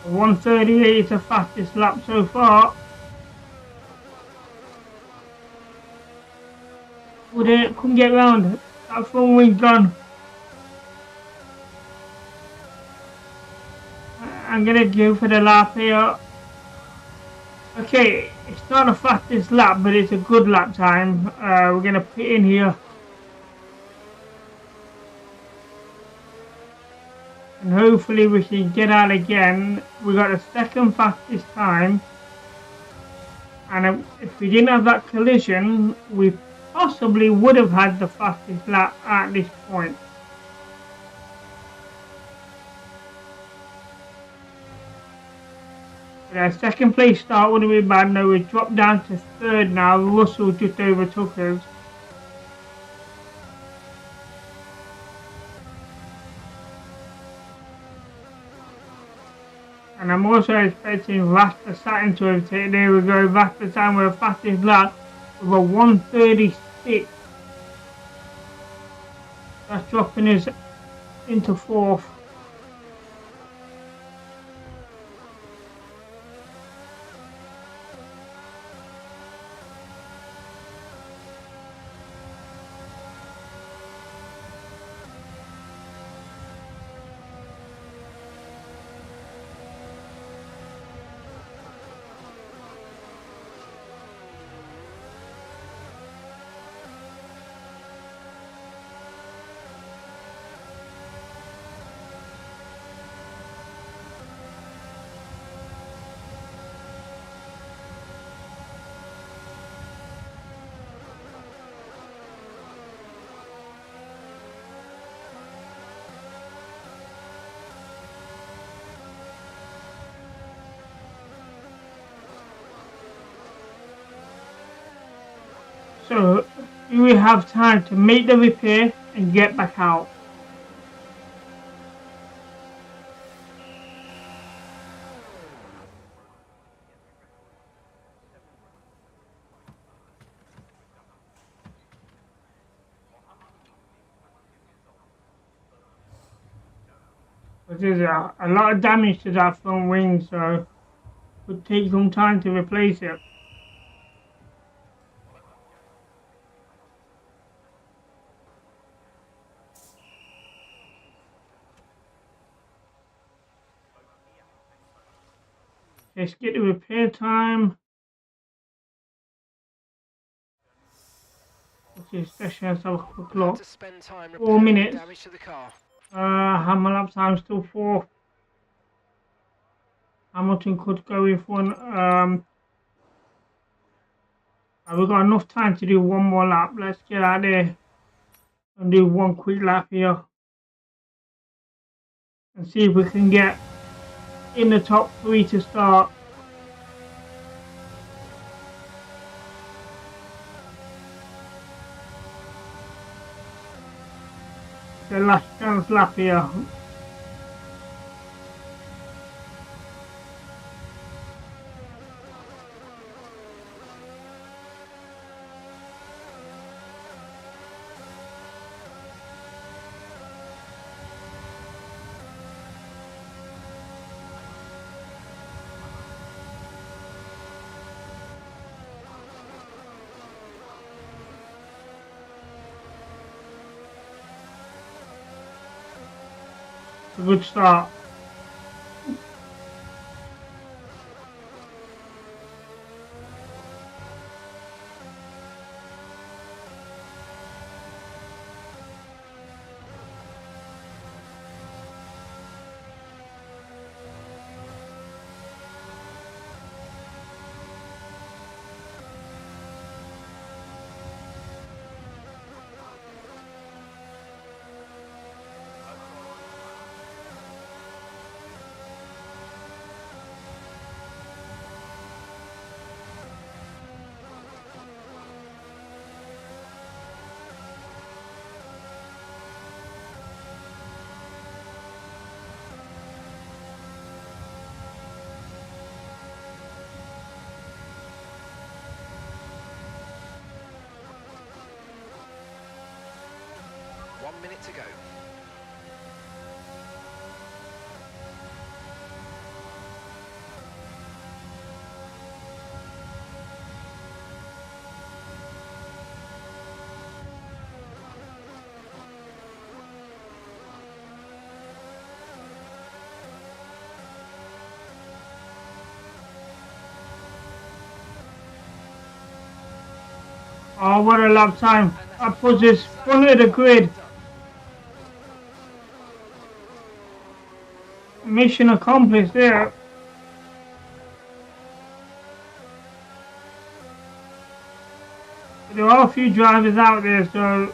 The 138 is the fastest lap so far. Would it couldn't get round? That front wing's gone. I'm gonna go for the lap here. Okay, it's not the fastest lap, but it's a good lap time. We're gonna put in here. And hopefully we can get out again. We got the second fastest time. And if we didn't have that collision, we possibly would have had the fastest lap at this point. But second place start wouldn't be bad. Now we dropped down to third now. Russell just overtook us. And I'm also expecting Vasta Saturn to overtake. There we go, Vasta Saturn with the fastest lap with a 136. That's dropping us into fourth. So, do we have time to make the repair and get back out? There's a lot of damage to that front wing, so it would take some time to replace it. Let's get the repair time. Okay, especially let's have a quick look. 4 minutes. How my lap time still 4. Hamilton could go with one. We've got enough time to do one more lap. Let's get out there and do one quick lap here and see if we can get in the top 3 to start. The last chance lap here. A good start. minute to go. Oh, what a lap time. I put this front of the grid. Mission accomplished there. There are a few drivers out there, so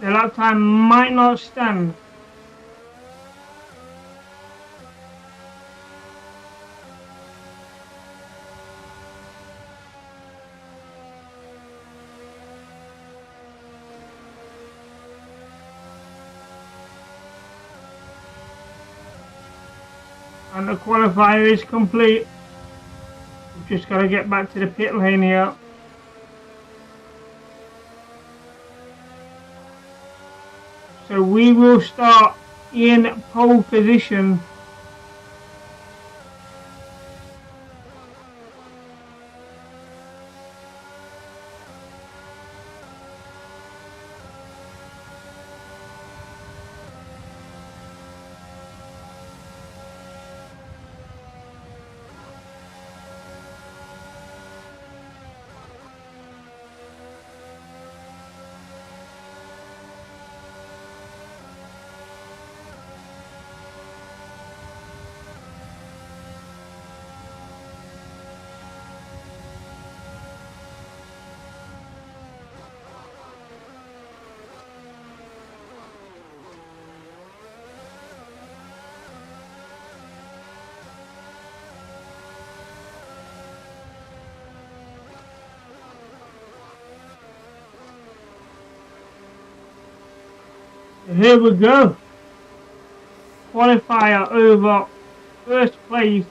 the lap time might not stand. And the qualifier is complete. We've just got to get back to the pit lane here. So we will start in pole position. Here we go. Qualifier over first place.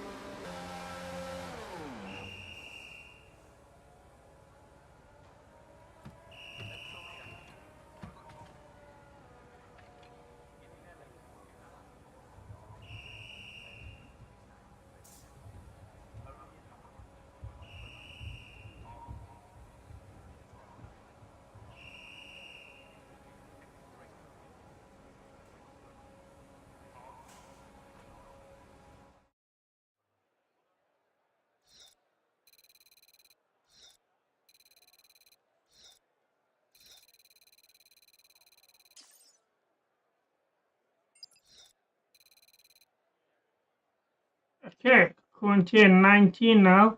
Okay, currently in 19 now.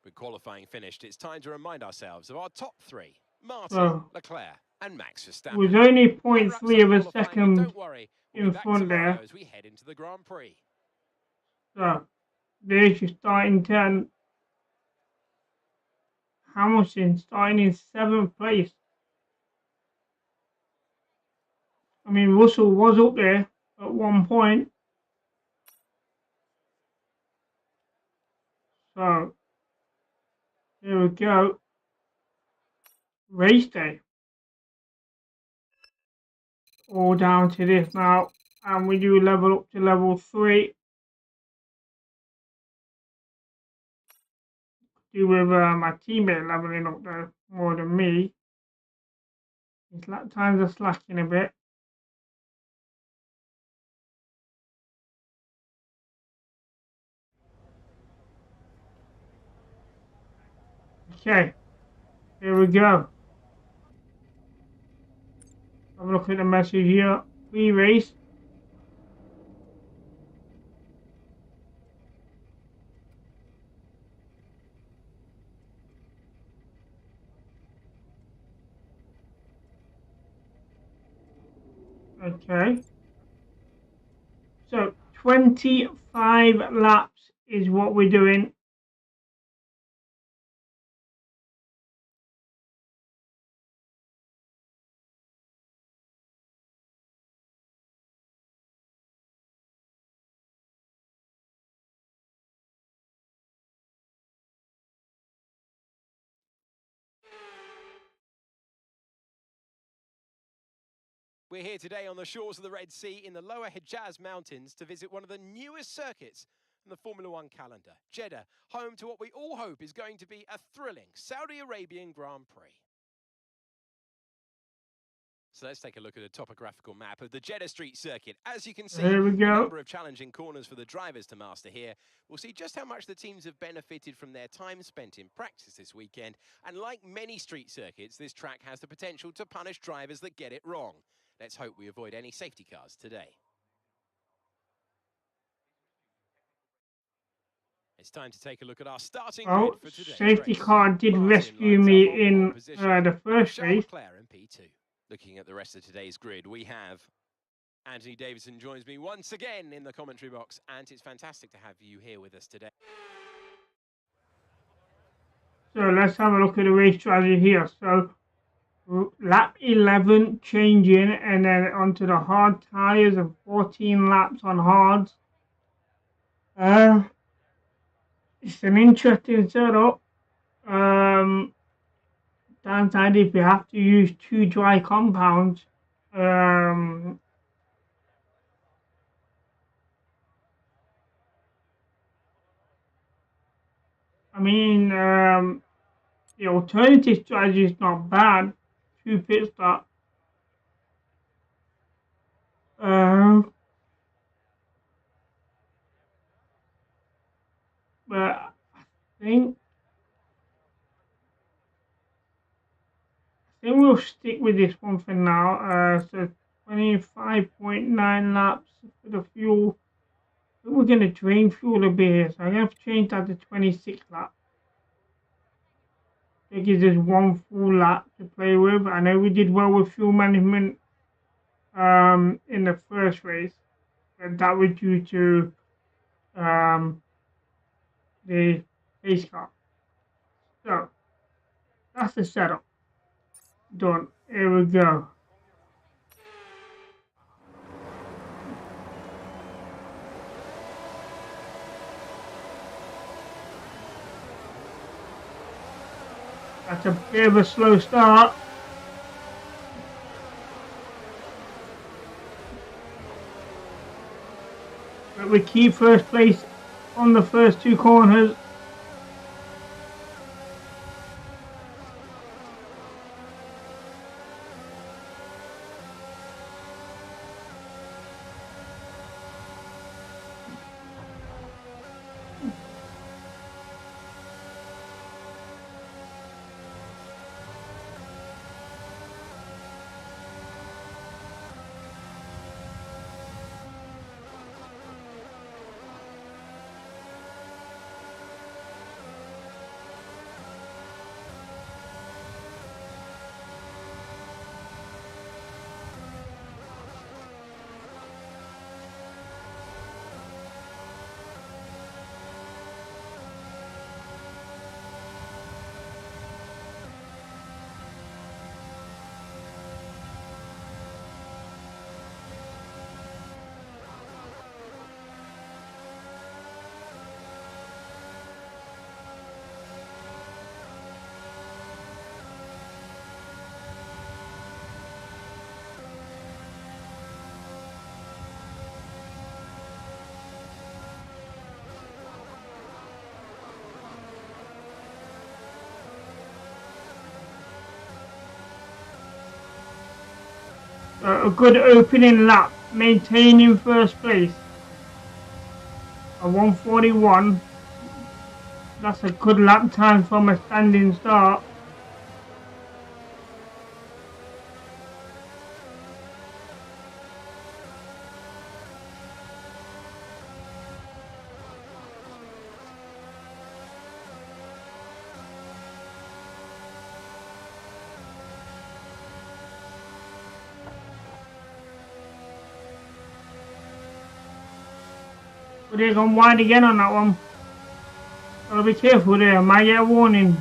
With qualifying finished, it's time to remind ourselves of our top three: Martin, So Leclerc and Max it was Verstappen. only That wraps 0.3 up of a qualifying, but second don't worry, we'll be in back front tomorrow there. as we head into the Grand Prix. So there's your starting 10. Hamilton starting in 7th place. I mean, Russell was up there at one point. So here we go. Race day. All down to this now. And we do level up to level 3. Do with my teammate leveling up though, more than me. His lap times are slacking a bit. Okay, here we go. Have a look at the message here. Pre-race. Okay. So 25 laps is what we're doing. We're here today on the shores of the Red Sea in the lower Hejaz Mountains to visit one of the newest circuits in the Formula One calendar, Jeddah, home to what we all hope is going to be a thrilling Saudi Arabian Grand Prix. So let's take a look at a topographical map of the Jeddah Street circuit. As you can see, Here we a go. number of challenging corners for the drivers to master here. We'll see just how much the teams have benefited from their time spent in practice this weekend. And like many street circuits, this track has the potential to punish drivers that get it wrong. Let's hope we avoid any safety cars today. It's time to take a look at our starting grid Oh, for today's safety race. car did Martin rescue lines me up on in pole position, the first Charles race. Leclerc in P2. Looking at the rest of today's grid, we have Anthony Davidson joins me once again in the commentary box, and it's fantastic to have you here with us today. So let's have a look at the race strategy here. So lap 11 changing and then onto the hard tyres and 14 laps on hards. It's an interesting setup. Downside if you have to use 2 dry compounds. I mean, the alternative strategy is not bad. 2 pit stop. But I think we'll stick with this one for now. So 25.9 laps for the fuel. I think we're going to drain fuel a bit here, so I'm going to change that to 26 laps. That gives us 1 full lap to play with. I know we did well with fuel management in the first race, but that was due to the pace car. So that's the setup. Done. Here we go. That's a bit of a slow start. But we keep first place on the first 2 corners. A good opening lap, maintaining first place. A 1:41. That's a good lap time from a standing start. But they're gone wide again on that one. Gotta be careful there, might get a warning.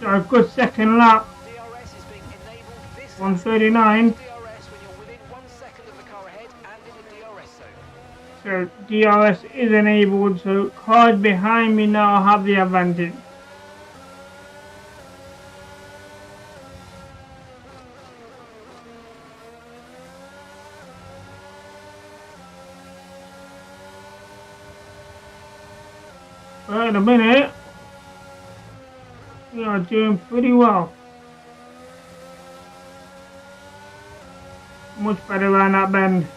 So a good second lap. DRS is being enabled this lap. 139. DRS when you're within 1 second of the car ahead and in the DRS zone. So DRS is enabled, so cars behind me now have the advantage. But in a minute, we are doing pretty well. Much better around that bend.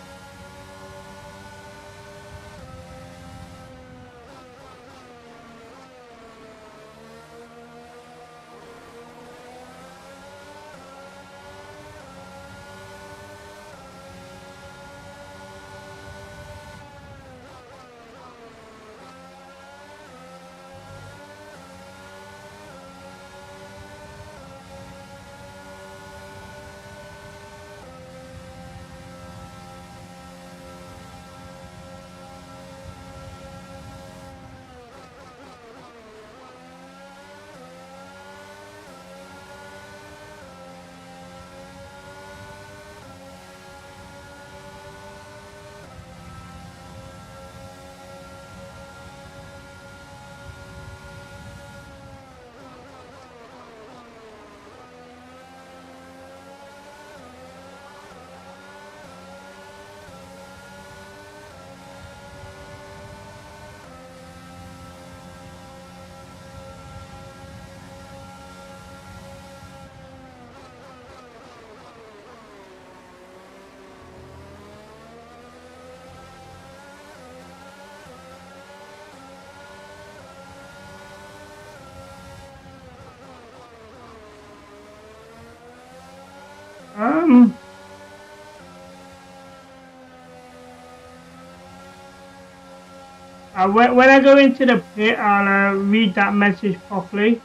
When I go into the pit, I'll read that message properly,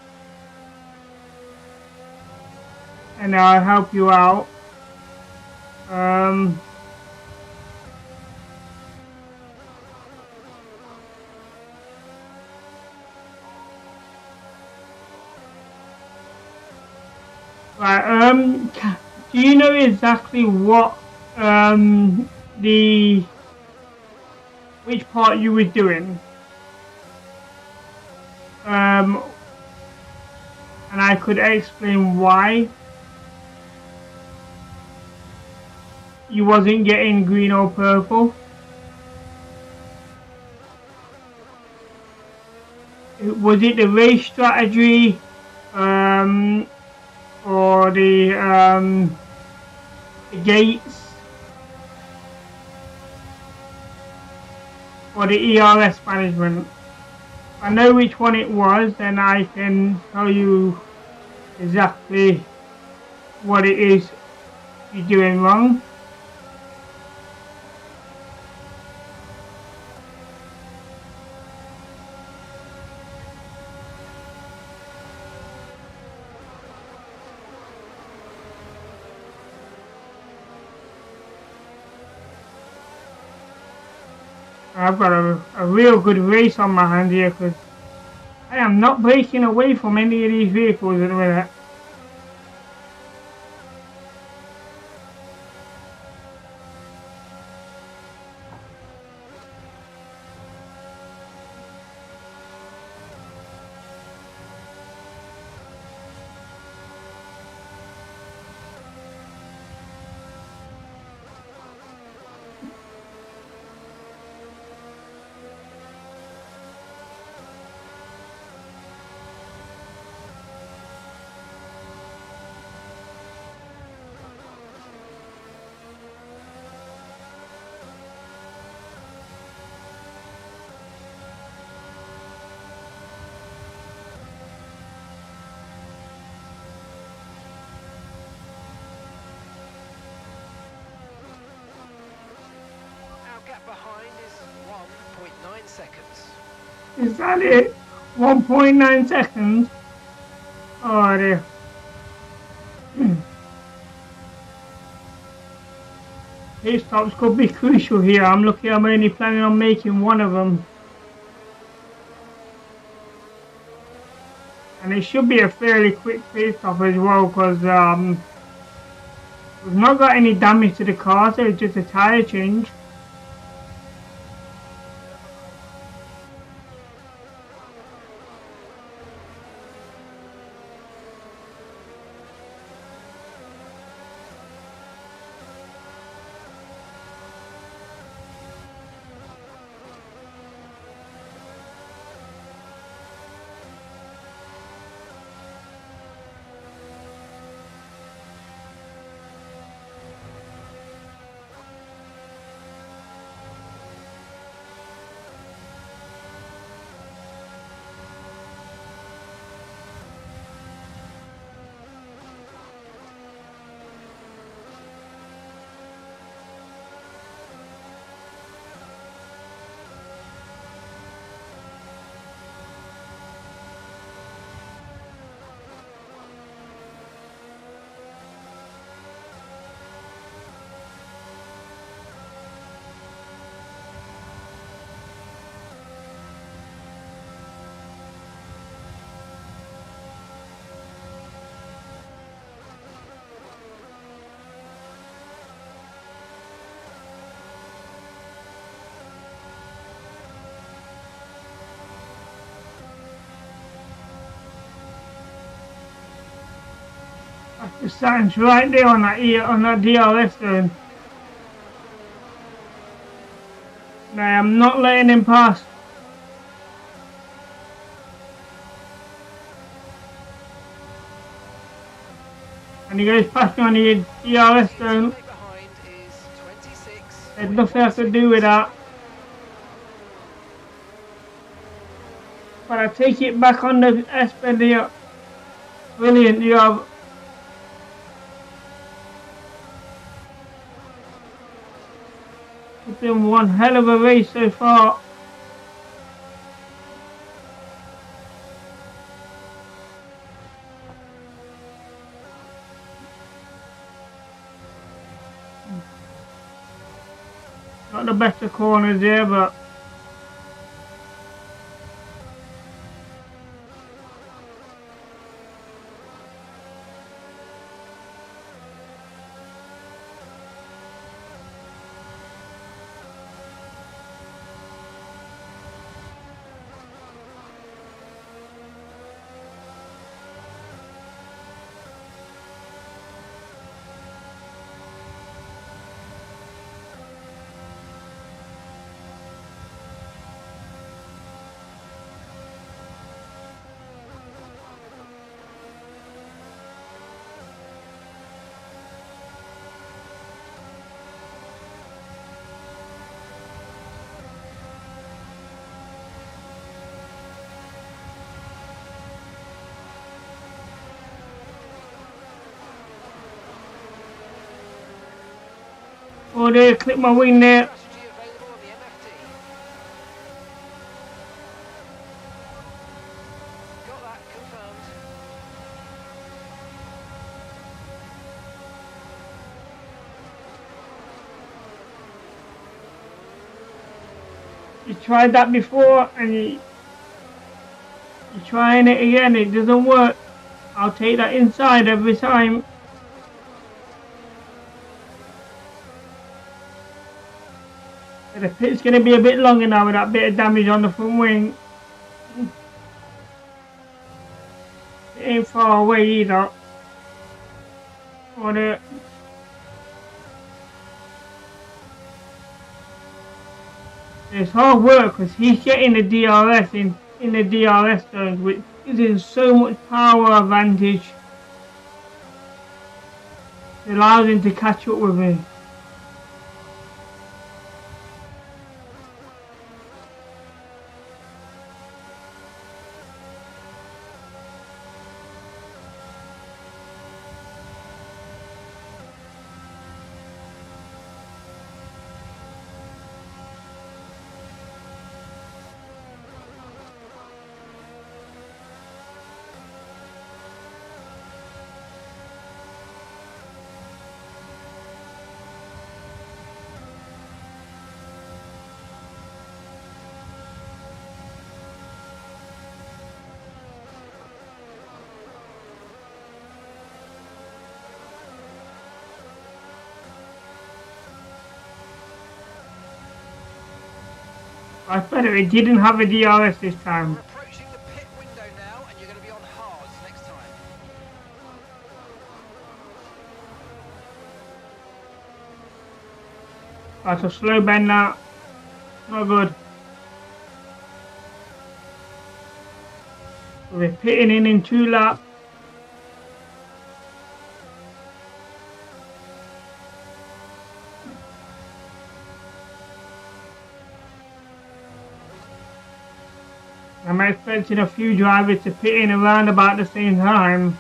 and I'll help you out. Right, do you know exactly what which part you were doing? And I could explain why you wasn't getting green or purple. Was it the race strategy, or the gates, or the ERS management? If I know which one it was, then I can tell you exactly what it is you're doing wrong. I've got a real good race on my hand here, because I am not breaking away from any of these vehicles at the minute. Gap behind is 1.9 seconds. Is that it? 1.9 seconds? Oh dear. Pit stops could be crucial here. I'm lucky I'm only planning on making one of them. And it should be a fairly quick pit stop as well, because we've not got any damage to the car, so it's just a tyre change. The sign's right there on that DRS zone. And I am not letting him pass. And he goes past me on the DRS zone. Behind is 26. There's nothing I could do with that. But I take it back on the S-bend here. Brilliant job. It's been one hell of a race so far. Not the best of corners there, but oh there, clip my wing there. Strategy available on the MFT. Got that confirmed. You tried that before and you're trying it again, it doesn't work. I'll take that inside every time. But the pit's going to be a bit longer now with that bit of damage on the front wing. It ain't far away either. Or it's hard work because he's getting the DRS in the DRS zones, which gives him so much power advantage. It allows him to catch up with me. That's better. It didn't have a DRS this time. We're approaching the pit window now, and you're going to be on hards next time. That's a slow bend now. Not good. We're pitting in 2 laps. I'm expecting a few drivers to pit in around about the same time.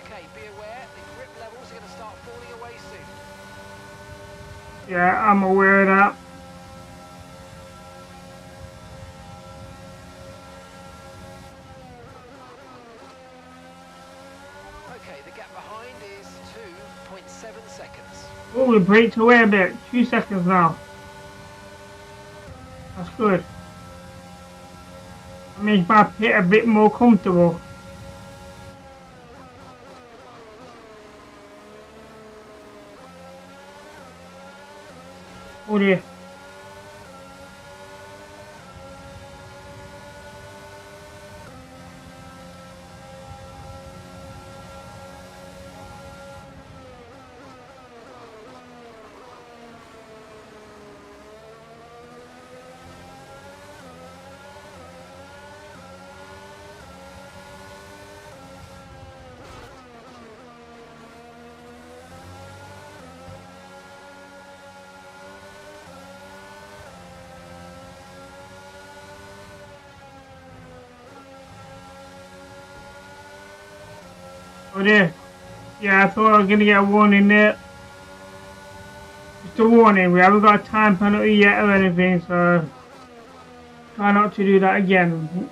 Okay, be aware, the grip levels are going to start falling away soon. Yeah, I'm aware of that. Okay, the gap behind is 2.7 seconds. Oh, we braked away a bit. 2 seconds now. That's good. That makes my pit a bit more comfortable. Oh dear. Oh dear. Yeah, I thought I was going to get a warning there. Just a warning, we haven't got a time penalty yet or anything, so try not to do that again.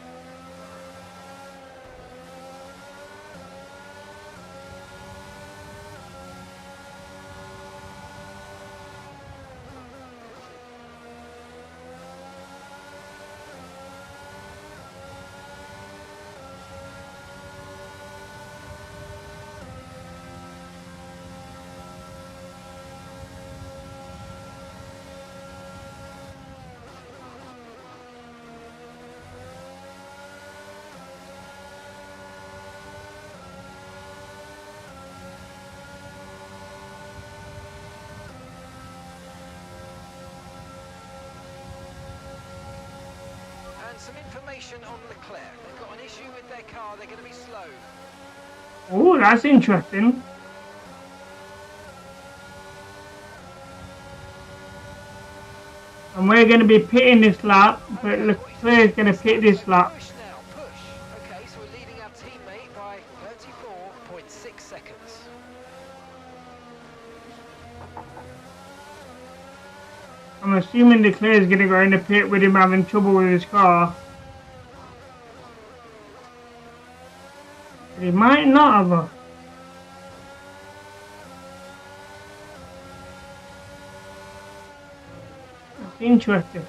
And some information on Leclerc. They've got an issue with their car, they're going to be slow. Oh, that's interesting. And we're going to be pitting this lap, but Leclerc is going to pit this lap. Push now, push. Okay, so we're leading our teammate by 34.6 seconds. I'm assuming Leclerc is going to go in the pit with him having trouble with his car. But he might not have. That's interesting.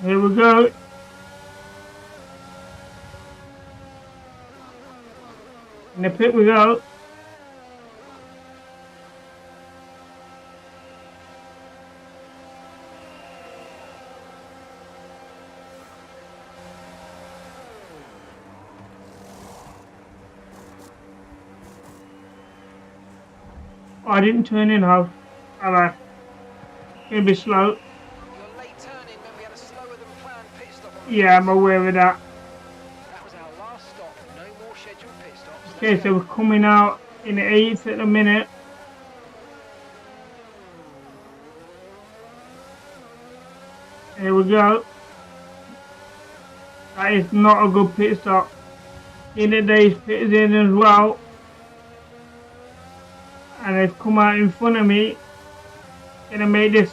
Here we go. In the pit we go. Oh, I didn't turn in, how? Alright. Gonna be slow. You're late turning when we had a slower than planned pit stop on the Yeah, I'm aware of that. That was our last stop. No more scheduled pit stops. Okay, so we're coming out in the 8th at the minute. Here we go. That is not a good pit stop. In the day's pit in as well. And they've come out in front of me. Gonna make this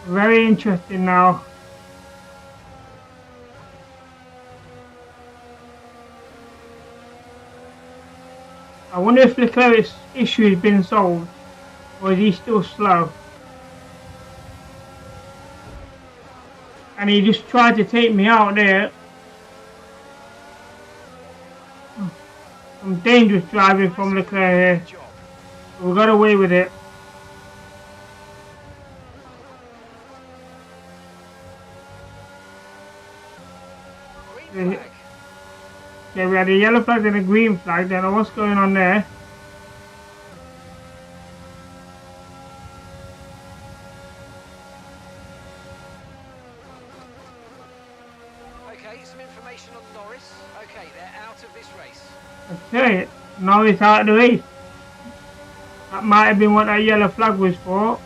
very interesting now. I wonder if Leclerc's issue has been solved, or is he still slow? And he just tried to take me out there. Some dangerous driving from Leclerc here. We got away with it. Green flag. Okay, we had a yellow flag and a green flag. Don't know what's going on there. Okay, some information on Norris. Okay, they're out of this race. Okay, now it's out of the race. That might have been what that yellow flag was for.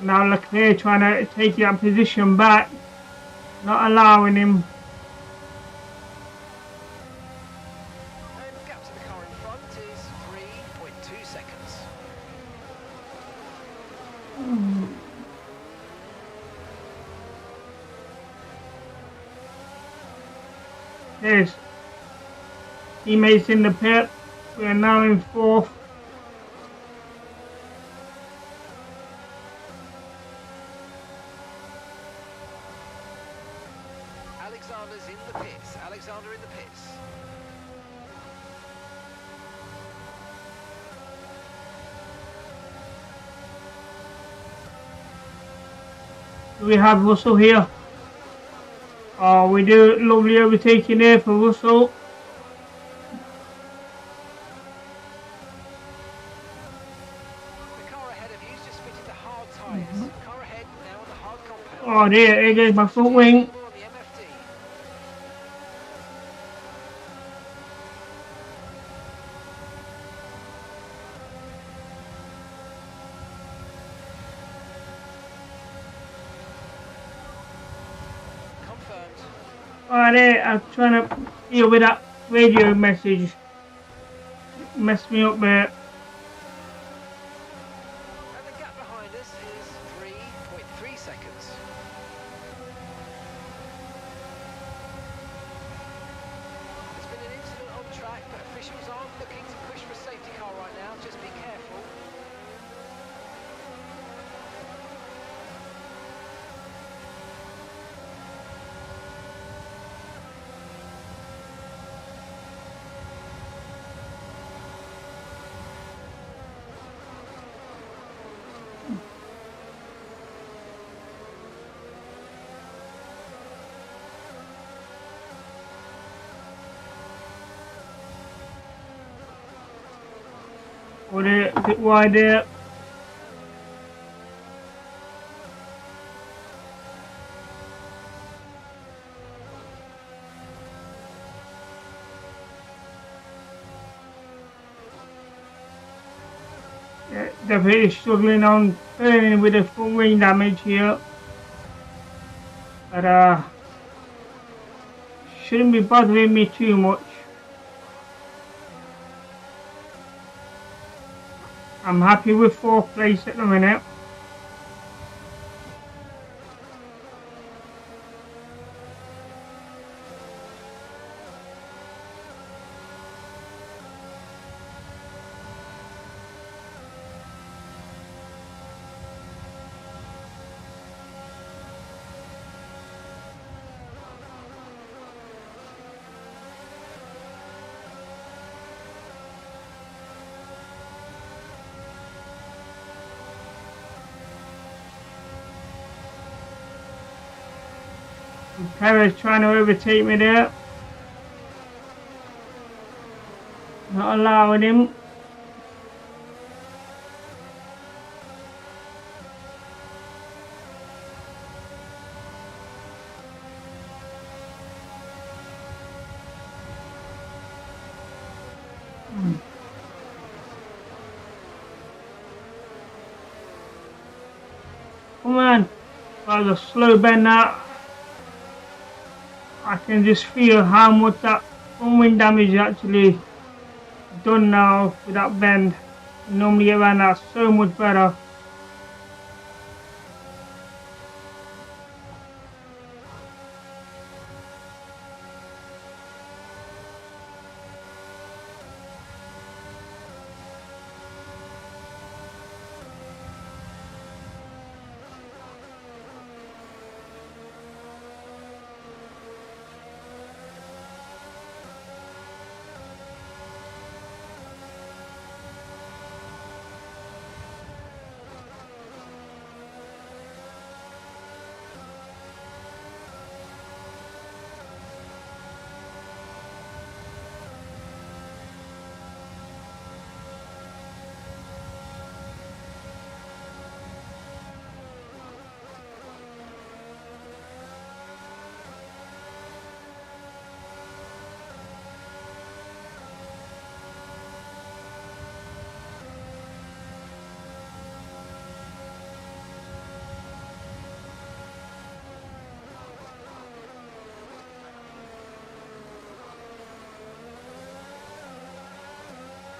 Now Leclerc trying to take that position back, not allowing him. And the gap to the car in front is 3.2 seconds. There's teammates in the pit. We are now in 4th. Alexander's in the pits. Alexander in the pits. We have Russell here. Oh, we do lovely overtaking there for Russell. The car ahead of you's just fitted the hard tyres. Car ahead now on the hard compound. Oh dear, here goes my front wing. On the MFD. Confirmed. Oh there, I'm trying to deal with that radio message. Messed me up there. And the gap behind us is 3.3 seconds. There's been an incident on track, but officials aren't looking to push for a safety car right now. Just be careful. Oh there, a bit wide there. Yeah, definitely struggling on turning with the front wing damage here. But shouldn't be bothering me too much. I'm happy with 4th place at the minute. And Perez trying to overtake me there. Not allowing him. Come on. Well, the slow bend now. I can just feel how much that front wing damage is actually done now with that bend. You normally get around that so much better.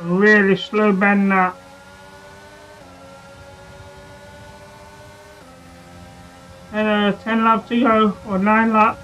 Really slow bend that. And 10 laps to go, or 9 laps.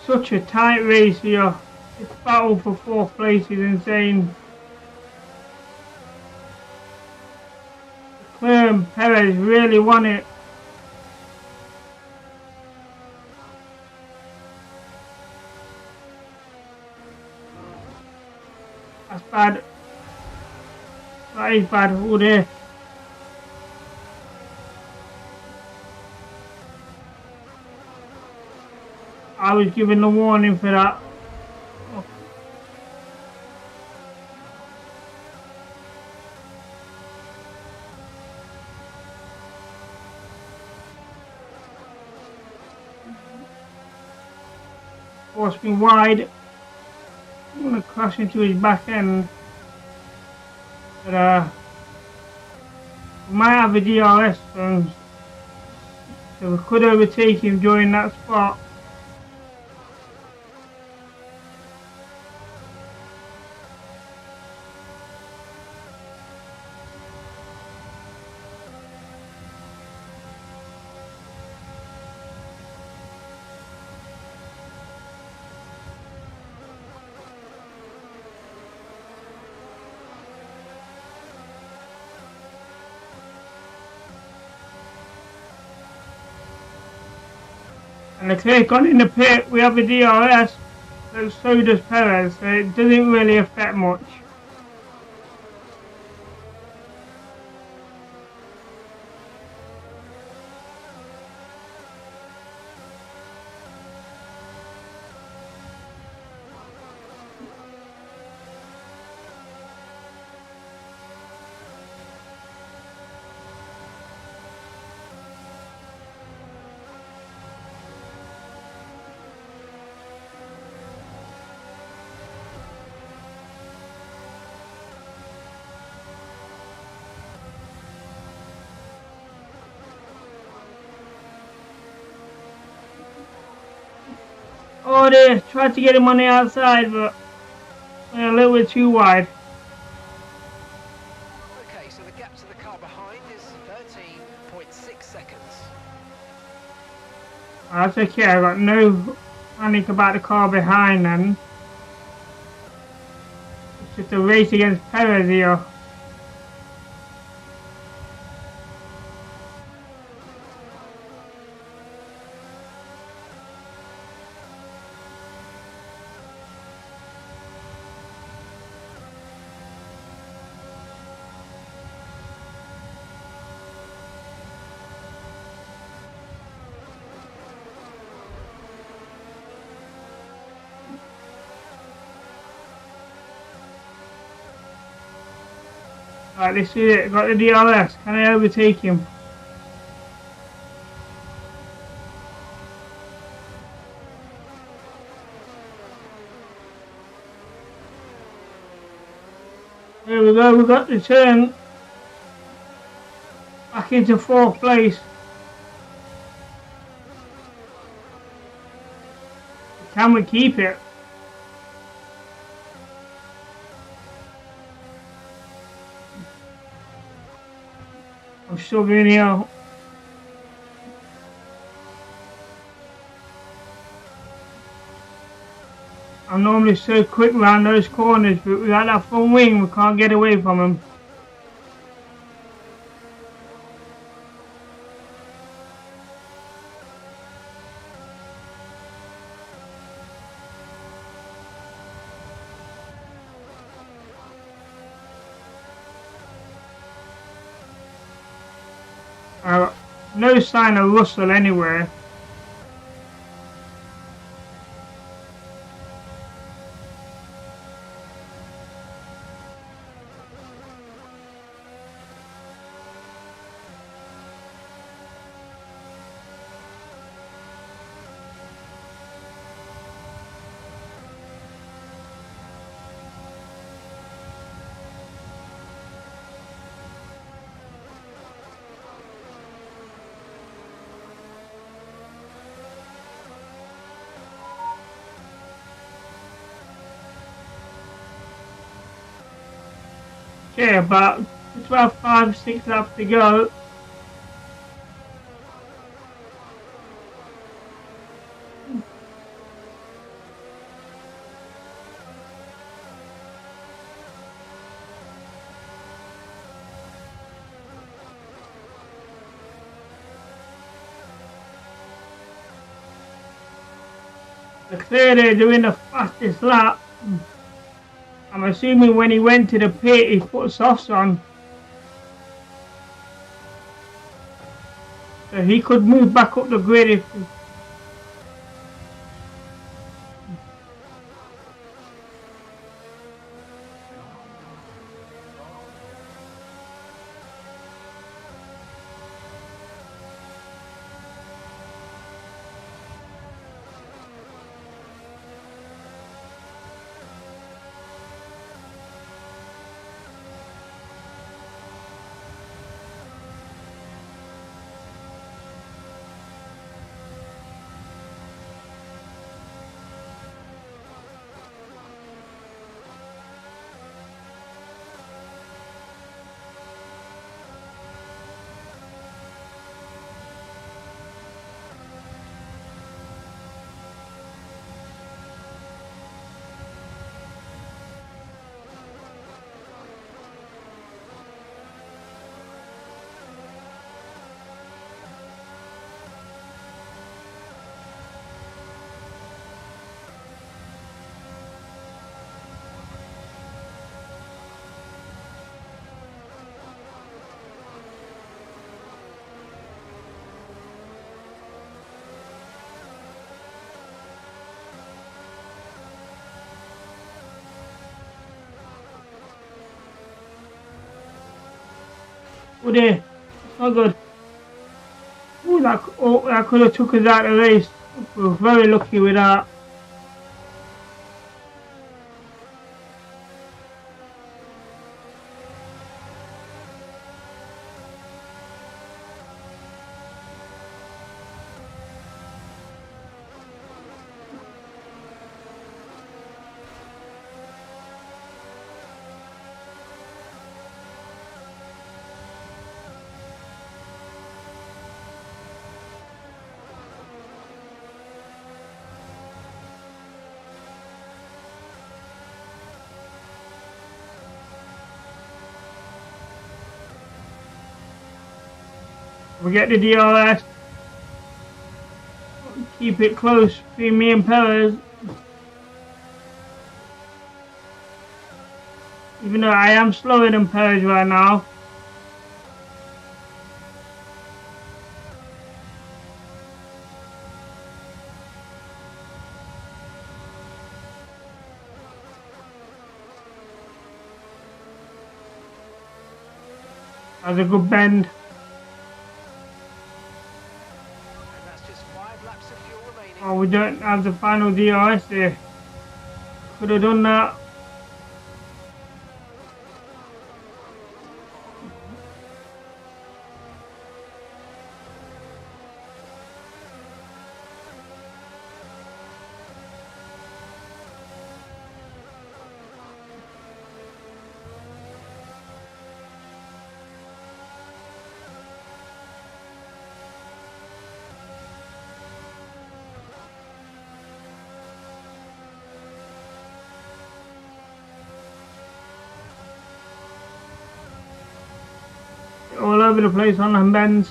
Such a tight race here. This battle for 4th place is insane. Leclerc and Perez really won it. That's bad. That is bad. Oh dear. I was given the warning for that. Forced me wide. I'm gonna crash into his back end. But we might have a DRS so we could overtake him during that spot. And if they've gone in the pit, we have a DRS, but so does Perez, so it doesn't really affect much. Oh, they tried to get him on the outside, but a little bit too wide. Okay, so the gap to the car behind is 13.6 seconds. That's okay, I got no panic about the car behind then. It's just a race against Perez here. Right, this is it. Got the DRS. Can I overtake him? There we go. We got the turn back into 4th place. Can we keep it? I'm struggling here. I'm normally so quick round those corners, but without that front wing, we can't get away from them. No sign of Russell anywhere. Okay, about 12, 5, 6 laps to go. Clearly doing the fastest lap. I'm assuming when he went to the pit he put softs on. So he could move back up the grid if... Oh dear, that's not good. Ooh, that could have took us out of the race. We were very lucky with that. We get the DRS. Keep it close between me and Perez. Even though I am slower than Perez right now. That's a good bend. And that's just 5 laps of fuel remaining. Oh, we don't have the final DRS there. Could have done that. All over the place on them bends.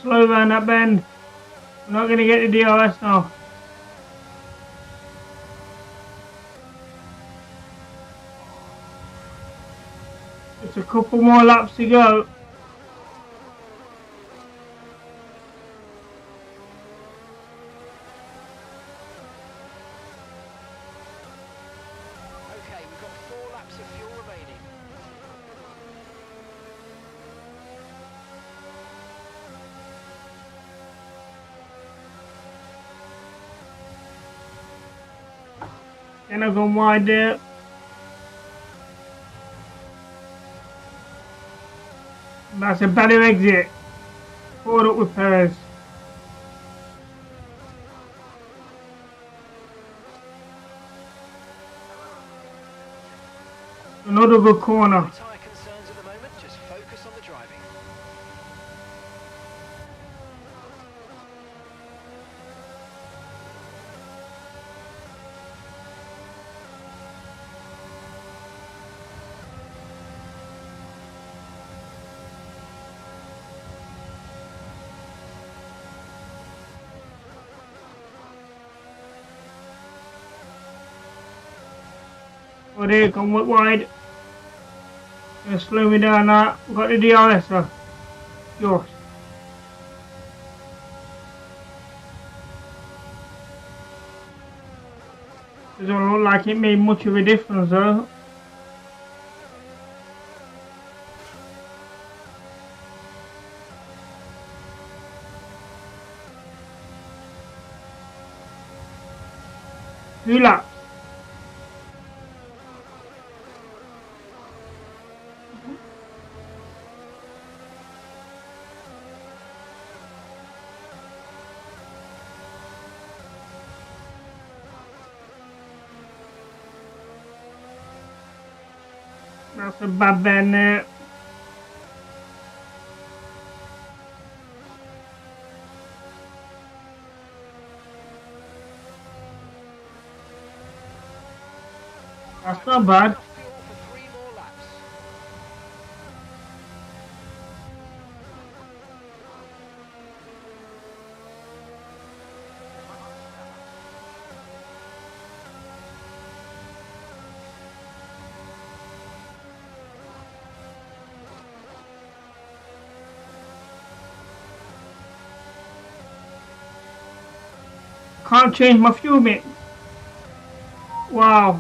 Slow down that bend. We're not going to get the DRS now. It's a couple more laps to go. Okay, we've got 4 laps of fuel remaining. Then I've gone wide there. That's a better exit. Caught up with Perez. Another good corner. No tyre concerns at the moment, just focus on the driving. Oh, there you come wide. Gonna slow me down that. Got the DRS though. Yours. Doesn't look like it made much of a difference though. Two laps. That's a bad bend there. That's not bad. Enough fuel for 3 more laps. Can't change my fuel mix. Wow.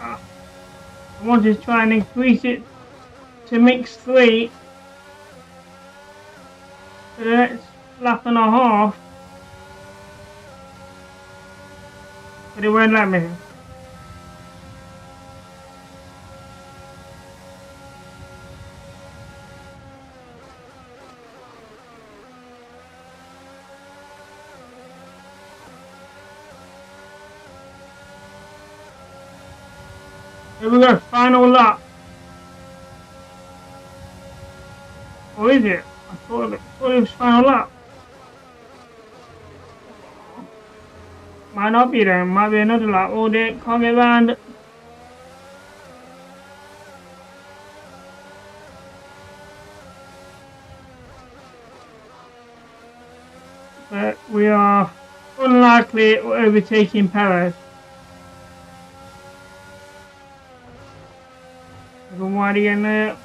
I wanted to try and increase it to mix 3 for the next lap and a half, but it won't let me. Here we go, final lap. Or is it? I thought it was final lap. Might not be then, might be another lap. Oh dear, can't get round. But we are unlikely overtaking Perez. Go wide again there.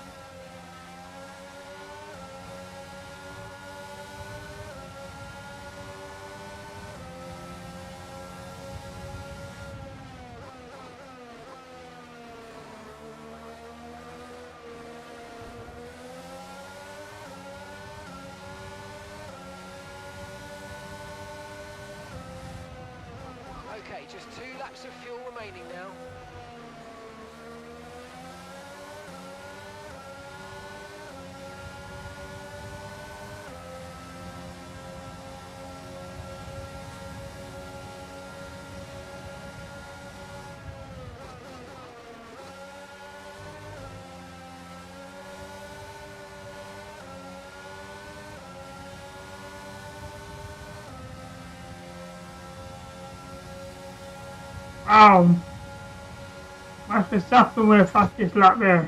Okay, just 2 laps of fuel remaining now. Wow. Max Verstappen with the fastest lap there.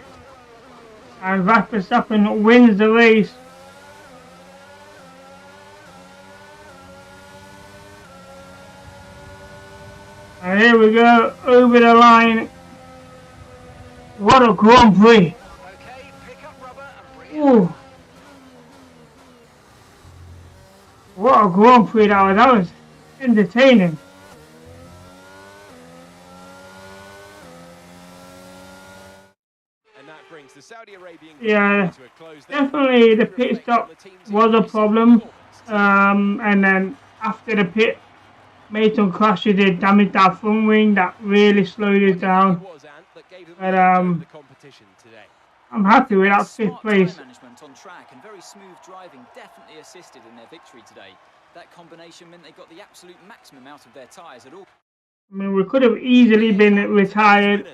And Max Verstappen wins the race. And here we go, over the line. What a Grand Prix. Okay, pick up rubber and bring it Ooh. over. What a Grand Prix that was. That was entertaining. And that brings the Saudi Arabian Yeah, to a close there. definitely the pit stop was a problem. And then after the pit, made some crashes, it damaged that front wing, that really slowed it down. But I'm happy with that 5th place. Smart management on track and very smooth driving definitely assisted in their victory today. That combination meant they got the absolute maximum out of their tyres at all. I mean, we could have easily been retired.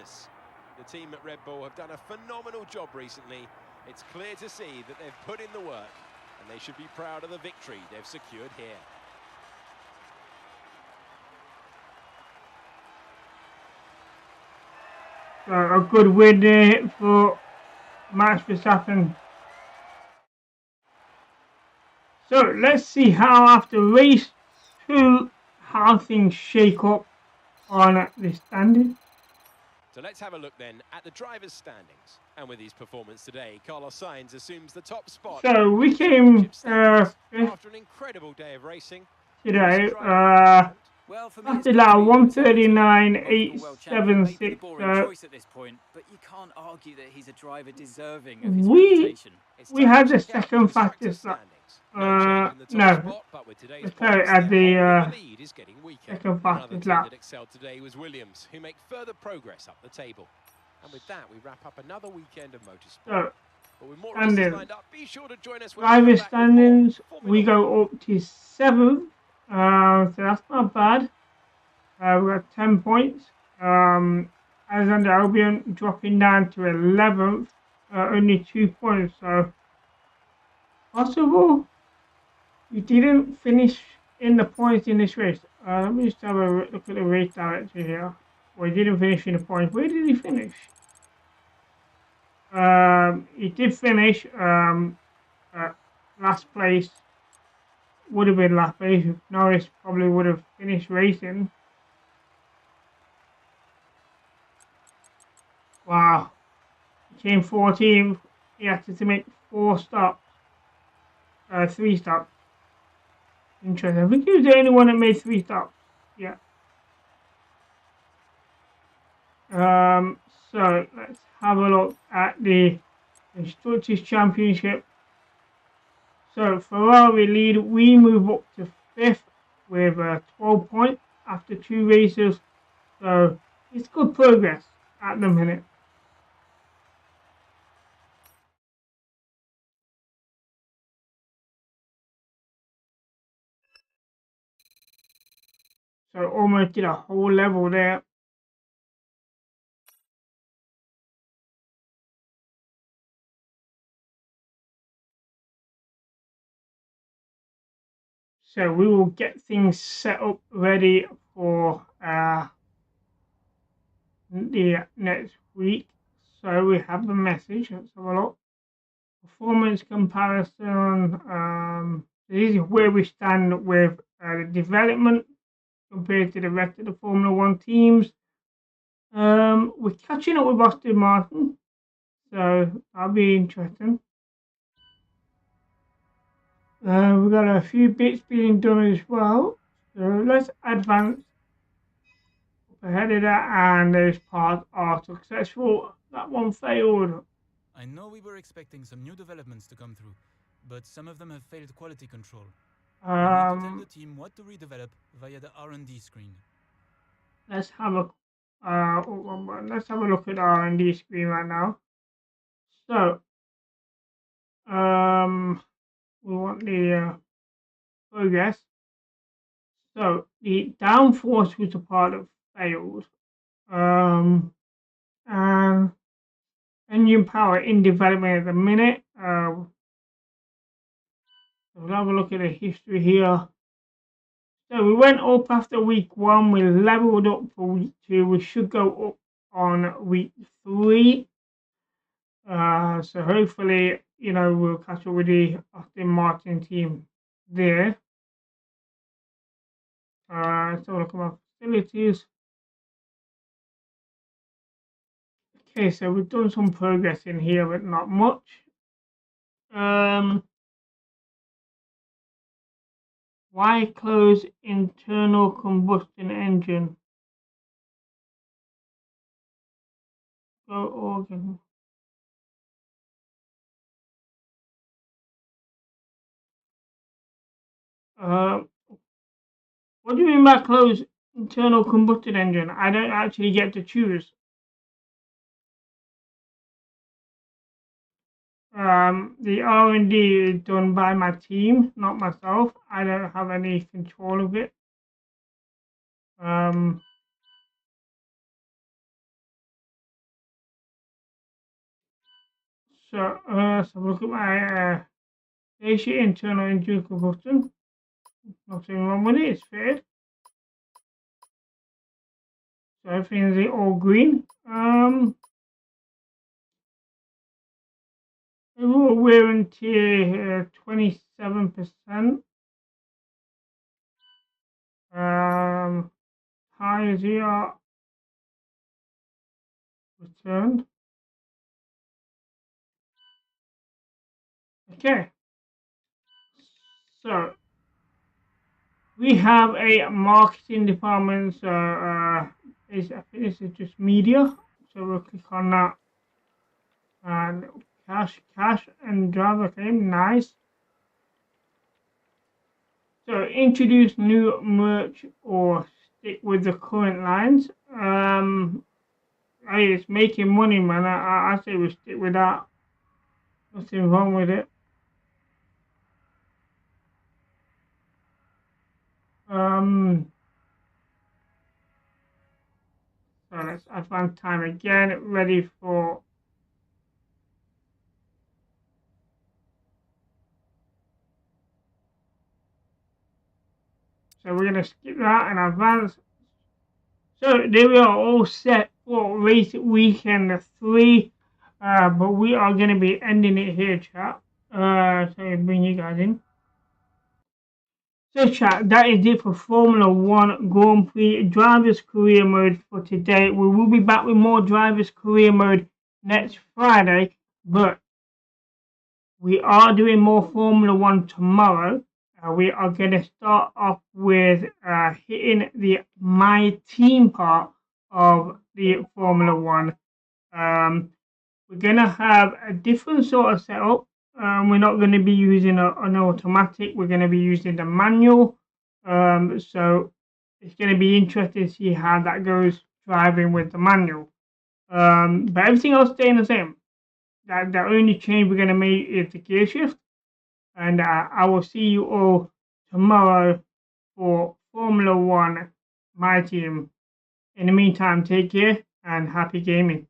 The team at Red Bull have done a phenomenal job recently. It's clear to see that they've put in the work, and they should be proud of the victory they've secured here. So a good win there for Max Verstappen. So let's see how after race 2 how things shake up on the standing. So let's have a look then at the drivers' standings. And with his performance today, Carlos Sainz assumes the top spot. So we came after an incredible day of racing today. Well, for After that, 139.876. choice at this point, but you can't argue that he's a driver deserving of his reputation. We had the second fastest lap. No, the third at the second fastest lap. that excelled today was Williams, who make further progress up the table. And with that, we wrap up another weekend of motorsport. So, But with more races lined up, be sure to join us when we driver come back with standings, more we Formula go up to 7th. So that's not bad. We've got 10 points. Alexander Albion dropping down to 11th, only 2 points. So possible you didn't finish in the points in this race. Let me just have a look at the race director here. Well, he didn't finish in the points. Where did he finish? He did finish last place. Would have been last place. Norris probably would have finished racing. Wow. He came 14th. He had to make 4 stops. 3 stops. Interesting. I think he was the only one that made 3 stops. Yeah. So let's have a look at the Constructors' Championship. So Ferrari lead. We move up to 5th with 12 points after 2 races. So it's good progress at the minute. So almost did a whole level there. So we will get things set up ready for the next week. So we have the message. Let's have a look. Performance comparison. This is where we stand with the development compared to the rest of the Formula One teams. We're catching up with Aston Martin, so that'll be interesting. We've got a few bits being done as well, so let's advance up ahead of that, and those parts are successful. That one failed. I know we were expecting some new developments to come through, but some of them have failed quality control. You need to tell the team what to redevelop via the R&D screen. Let's have a look at the R&D screen right now. So, we want the progress. So the downforce was the part that failed. And engine power in development at the minute. We'll have a look at the history here. So we went up after week 1. We leveled up for week 2. We should go up on week 3. So hopefully, we'll catch up with the Aston Martin team there. So look at my facilities. Okay, so we've done some progress in here, but not much. Why close internal combustion engine? Go organ. What do you mean by close internal combustion engine? I don't actually get to choose. The R&D is done by my team, not myself. I don't have any control of it. So look at my AC internal engine combustion. Nothing wrong with it. It's fitted. So everything's all green. Overall wear and tear 27%. Tires here returned. Okay. So we have a marketing department. So I think this is just media. So we'll click on that. And cash and driver claim. Nice. So introduce new merch or stick with the current lines. It's making money, man. I say we stick with that. Nothing wrong with it. So let's advance time again, ready for... So we're going to skip that and advance. So they were all set for race weekend 3, but we are going to be ending it here, chat. So bring you guys in. So chat, that is it for Formula 1 Grand Prix Drivers Career Mode for today. We will be back with more Drivers Career Mode next Friday, but we are doing more Formula 1 tomorrow. We are going to start off with hitting the My Team part of the Formula 1. We're going to have a different sort of setup. We're not going to be using an automatic. We're going to be using the manual. So it's going to be interesting to see how that goes driving with the manual. But everything else staying the same. The only change we're going to make is the gear shift. And I will see you all tomorrow for Formula 1 My Team. In the meantime, take care and happy gaming.